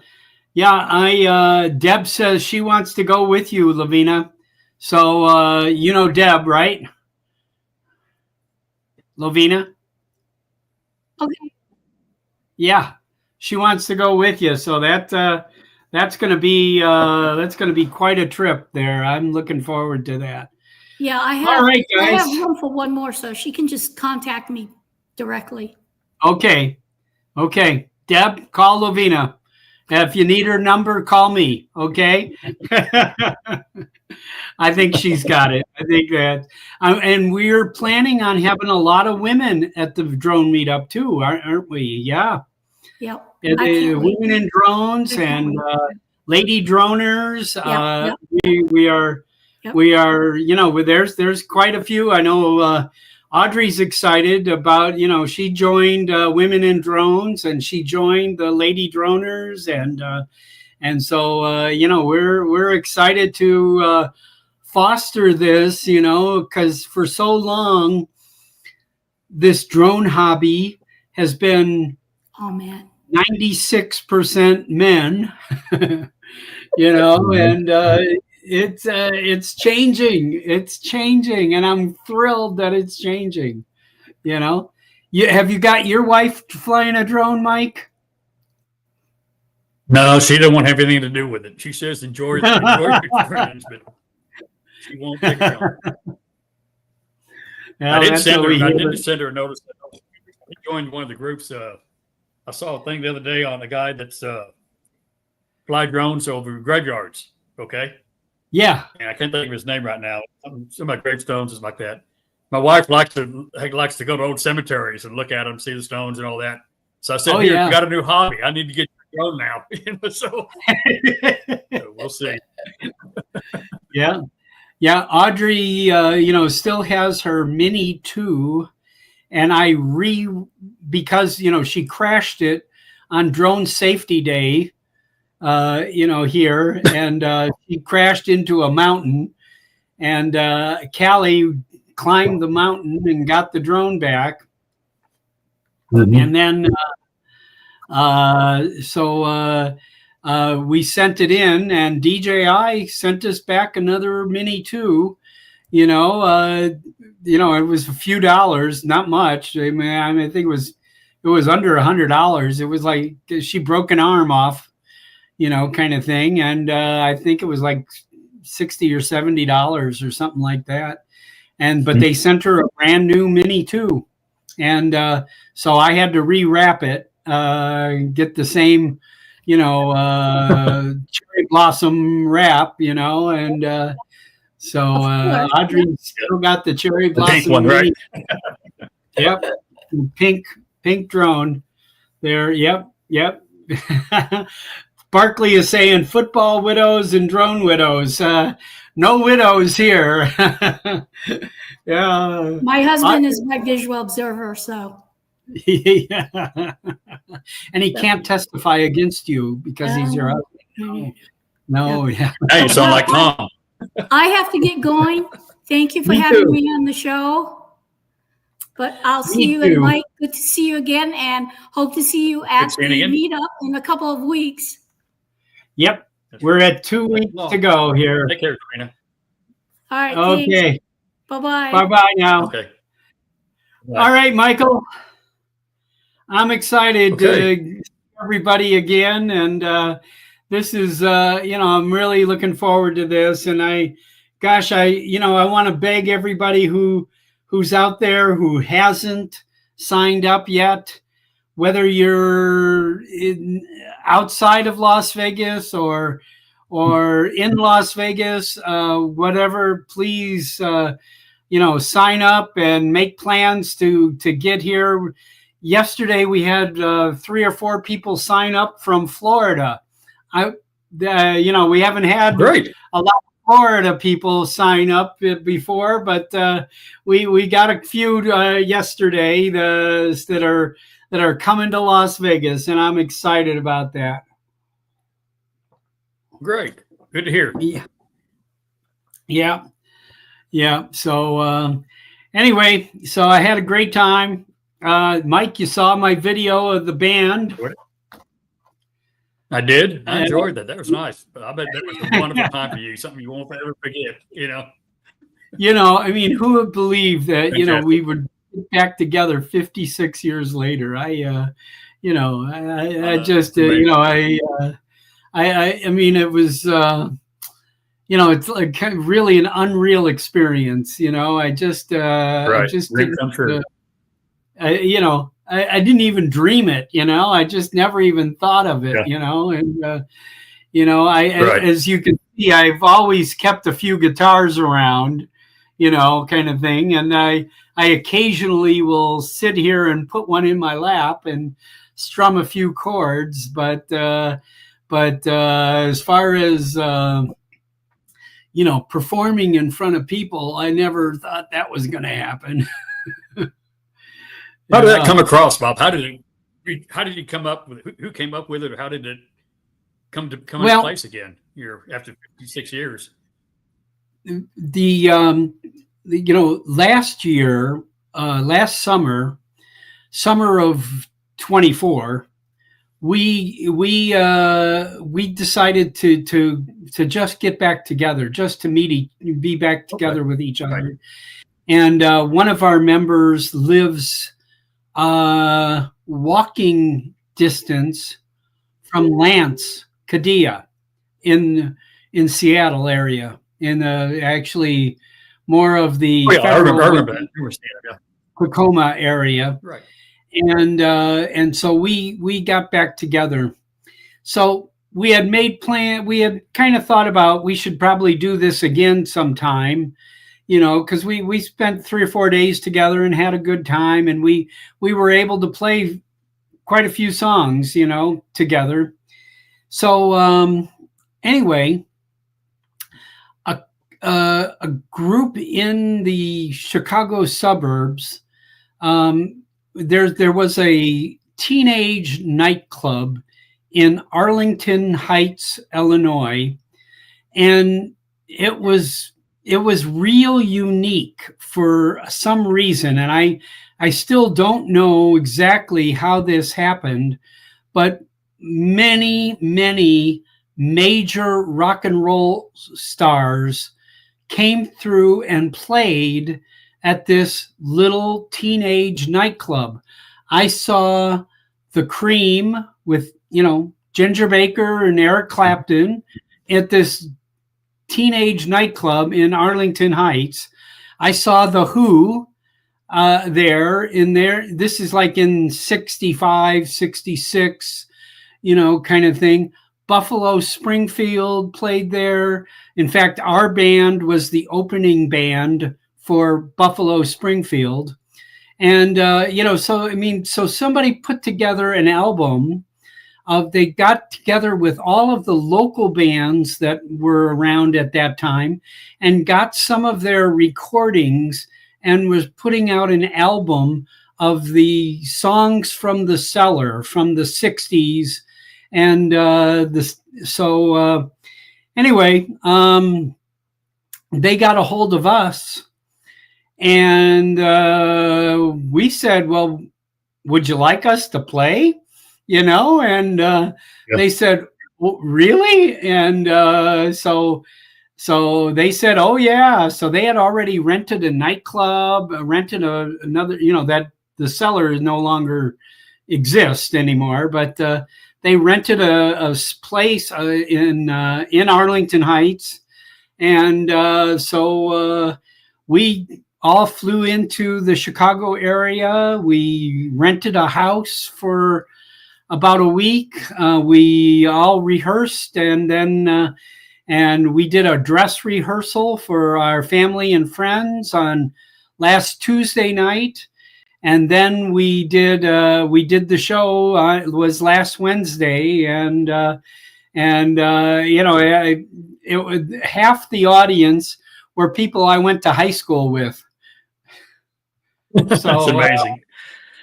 yeah, Deb says she wants to go with you, Lavina. So, you know Deb, right? Lavina? Okay. Yeah, she wants to go with you. So that's going to be quite a trip there. I'm looking forward to that. Yeah, I have. All right, I guys. have room for one more, so she can just contact me directly. Okay. Deb, call Lavina. If you need her number, call me. Okay. I think she's got it. I think that, and we're planning on having a lot of women at the drone meetup too, aren't we? Yeah. Yep. Women in drones and lady droners. We are. Yep. We are. You know, there's quite a few. I know. Audrey's excited about, she joined Women in Drones and she joined the Lady Droners. And so, we're excited to foster this, because for so long, this drone hobby has been 96% men, and it's changing. It's changing, and I'm thrilled that it's changing. Have you got your wife flying a drone, Mike? No, she doesn't want to have anything to do with it. She says enjoy your friends, but she won't take it on. I did send her a notice. I joined one of the groups. I saw a thing the other day on a guy that's fly drones over graveyards. Okay. Yeah. And I can't think of his name right now. Some about gravestones is like that. My wife likes to go to old cemeteries and look at them, see the stones and all that. So I said, "Here, you got a new hobby. I need to get your drone now." So we'll see. Yeah. Audrey, still has her Mini 2, and because she crashed it on Drone Safety Day. Here, and she crashed into a mountain, and Callie climbed the mountain and got the drone back. And then, we sent it in, and DJI sent us back another Mini 2. It was a few dollars, not much. I think it was under $100. It was like she broke an arm off, kind of thing. And I think it was like $60 or $70 or something like that. But they sent her a brand new Mini 2. And so I had to rewrap it, get the same, cherry blossom wrap, and so Audrey still got the cherry blossom. The pink one, right? Yep. Pink drone there. Yep. Barkley is saying football widows and drone widows. No widows here. Yeah. My husband is my visual observer, so. Yeah. And he can't testify against you because he's your husband. No. Yeah. Hey, you sound like Tom. I have to get going. Thank you for having me on the show. But I'll see you, and Mike, good to see you again, and hope to see you at the meetup in a couple of weeks. Yep. We're at 2 weeks to go here. Take care, Karina. All right. Okay. Bye-bye. Bye-bye now. Okay. Bye. All right, Michael. I'm excited Okay. to see everybody again. And this is, I'm really looking forward to this. And I want to beg everybody who's out there who hasn't signed up yet, whether you're outside of Las Vegas or in Las Vegas, whatever, please, sign up and make plans to get here. Yesterday, we had 3 or 4 people sign up from Florida. We haven't had Great. a lot of Florida people sign up before, but we got a few yesterday that are coming to Las Vegas, and I'm excited about that. Great. Good to hear. Yeah. So anyway, so I had a great time. Mike, you saw my video of the band. I did. I enjoyed that. That was nice. But I bet that was a wonderful time for you. Something you won't ever forget. I mean, who would believe that? Fantastic. We would get back together 56 years later. I mean, it was. It's like kind of really an unreal experience. I just I'm sure. I didn't even dream it, I just never even thought of it, as you can see, I've always kept a few guitars around, kind of thing. And I occasionally will sit here and put one in my lap and strum a few chords. But as far as, performing in front of people, I never thought that was going to happen. How did that come across, Bob? How did you come up with it? Who came up with it, or how did it come into place again? After 56 years. Last year, last summer of 24, we decided to just get back together, just to be back together with each other. Right. And one of our members lives walking distance from Lance Kadia in Seattle area, in actually more of the I remember Tacoma area. Right. And so we got back together. So we had we had kind of thought about we should probably do this again sometime, because we spent 3 or 4 days together and had a good time, and we were able to play quite a few songs, together. So anyway, a group in the Chicago suburbs, there was a teenage nightclub in Arlington Heights, Illinois, and it was real unique for some reason. And I still don't know exactly how this happened, but many major rock and roll stars came through and played at this little teenage nightclub. I saw the Cream with, Ginger Baker and Eric Clapton at this teenage nightclub in Arlington Heights. I saw the Who there. This is like in 65, 66, kind of thing. Buffalo Springfield played there. In fact, our band was the opening band for Buffalo Springfield. And, so somebody put together an album they got together with all of the local bands that were around at that time and got some of their recordings and was putting out an album of the songs from the cellar from the 60s. And anyway, they got a hold of us, and we said, well, would you like us to play? And they said, well, really? And so So they said, oh yeah. So they had already rented a nightclub, rented another, that the cellar is no longer exists anymore, but they rented a place in Arlington Heights. And so we all flew into the Chicago area. We rented a house for about a week. We all rehearsed, and then and we did a dress rehearsal for our family and friends on last Tuesday night. And then we did the show. It was last Wednesday, and half the audience were people I went to high school with. So that's amazing.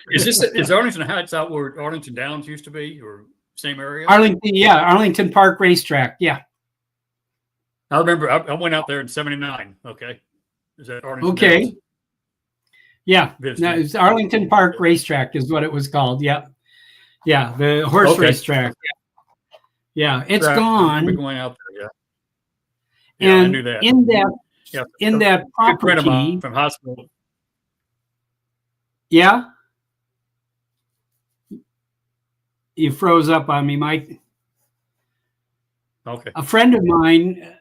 Is Arlington Heights out where Arlington Downs used to be, or same area? Arlington Park Racetrack. Yeah. I remember I went out there in '79. Okay. Is that Arlington? Okay. Downs? Yeah. No, it's Arlington Park Racetrack is what it was called. Yeah. Yeah. The horse racetrack. Yeah. It's gone. We're going out there. Yeah. And I knew that. In that property, friend of mine from high school. Yeah. You froze up on me, Mike. Okay. A friend of mine.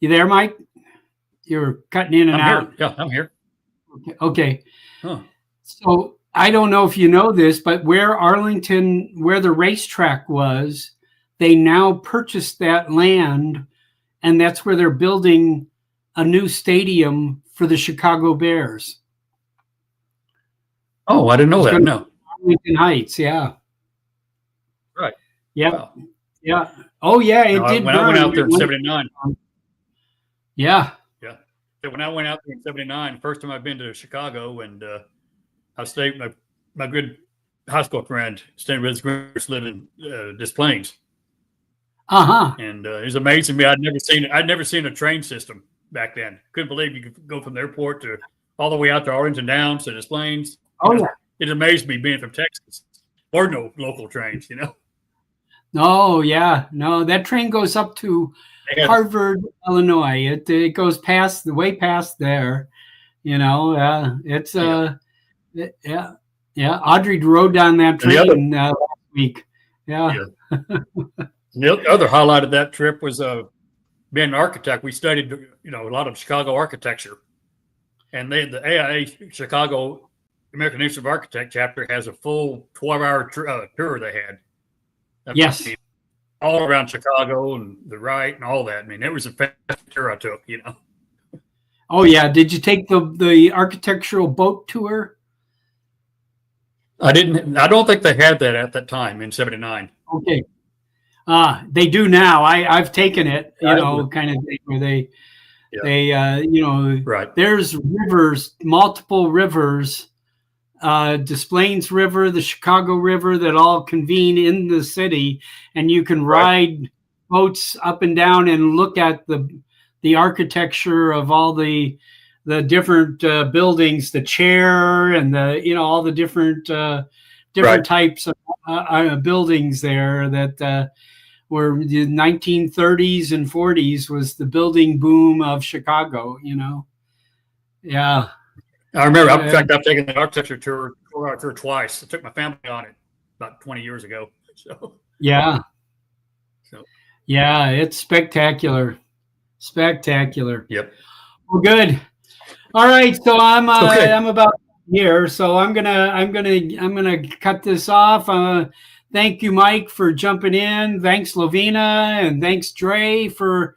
You there, Mike? You're cutting in and out. Here. Yeah, I'm here. Okay. Huh. So I don't know if you know this, but where the racetrack was, they now purchased that land, and that's where they're building a new stadium for the Chicago Bears. Oh, I didn't know that. No. Arlington Heights, yeah. Right. Yeah. Wow. Yeah. Oh, yeah, it did. When I went out there in '79. Yeah. Yeah. So when I went out there in '79, first time I've been to Chicago, and I stayed with my good high school friend, staying with his groups, living in Des Plaines. Uh-huh. And it was amazing to me. I'd never seen a train system back then. Couldn't believe you could go from the airport to all the way out to Arlington Downs to Des Plaines. Oh, yeah. It amazed me being from Texas. Or no local trains, Oh, yeah. No, that train goes up to Harvard, Illinois. It goes way past there. It's yeah. Audrey rode down that train last week. Yeah. The other highlight of that trip was being an architect. We studied, a lot of Chicago architecture, and the AIA Chicago American Institute of Architect chapter has a full 12-hour tour they had. Yes. All around Chicago and the right and all that. I mean, it was a fast tour I took, Oh, yeah. Did you take the architectural boat tour? I didn't. I don't think they had that at that time in '79. Okay. They do now. I've taken it, kind of thing where they, right. There's rivers, multiple rivers, Des Plaines River, the Chicago River, that all convene in the city, and you can ride boats up and down and look at the architecture of all the different buildings, the chair, and all the different types of buildings there that were the 1930s and 40s was the building boom of Chicago. Yeah. I remember. In fact, I've taken the architecture tour twice. I took my family on it about 20 years ago. So yeah. Yeah, it's spectacular. Spectacular. Yep. Well, good. All right, so I'm about here, so I'm gonna cut this off. Thank you, Mike, for jumping in. Thanks, Lovina, and thanks, Dre, for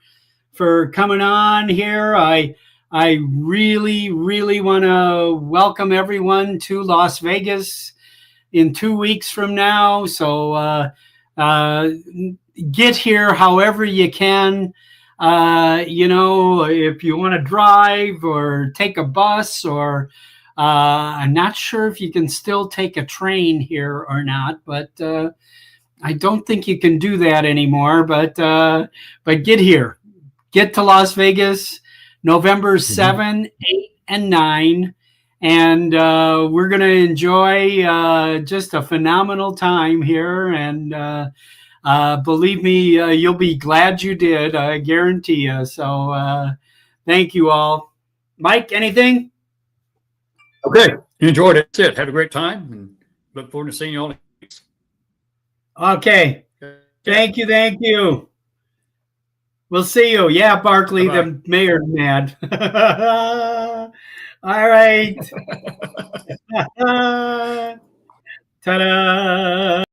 coming on here. I really, really want to welcome everyone to Las Vegas in 2 weeks from now. So get here however you can. If you want to drive or take a bus, or I'm not sure if you can still take a train here or not, but I don't think you can do that anymore. But get here, get to Las Vegas, November 7, 8, and 9. And we're going to enjoy just a phenomenal time here. And Believe me, you'll be glad you did. I guarantee you. So thank you all. Mike, anything? Okay. You enjoyed it. That's it. Have a great time and look forward to seeing you all. Okay. Thank you. Thank you. We'll see you. Yeah, Barkley, Bye-bye. the mayor's mad. All right. Ta-da.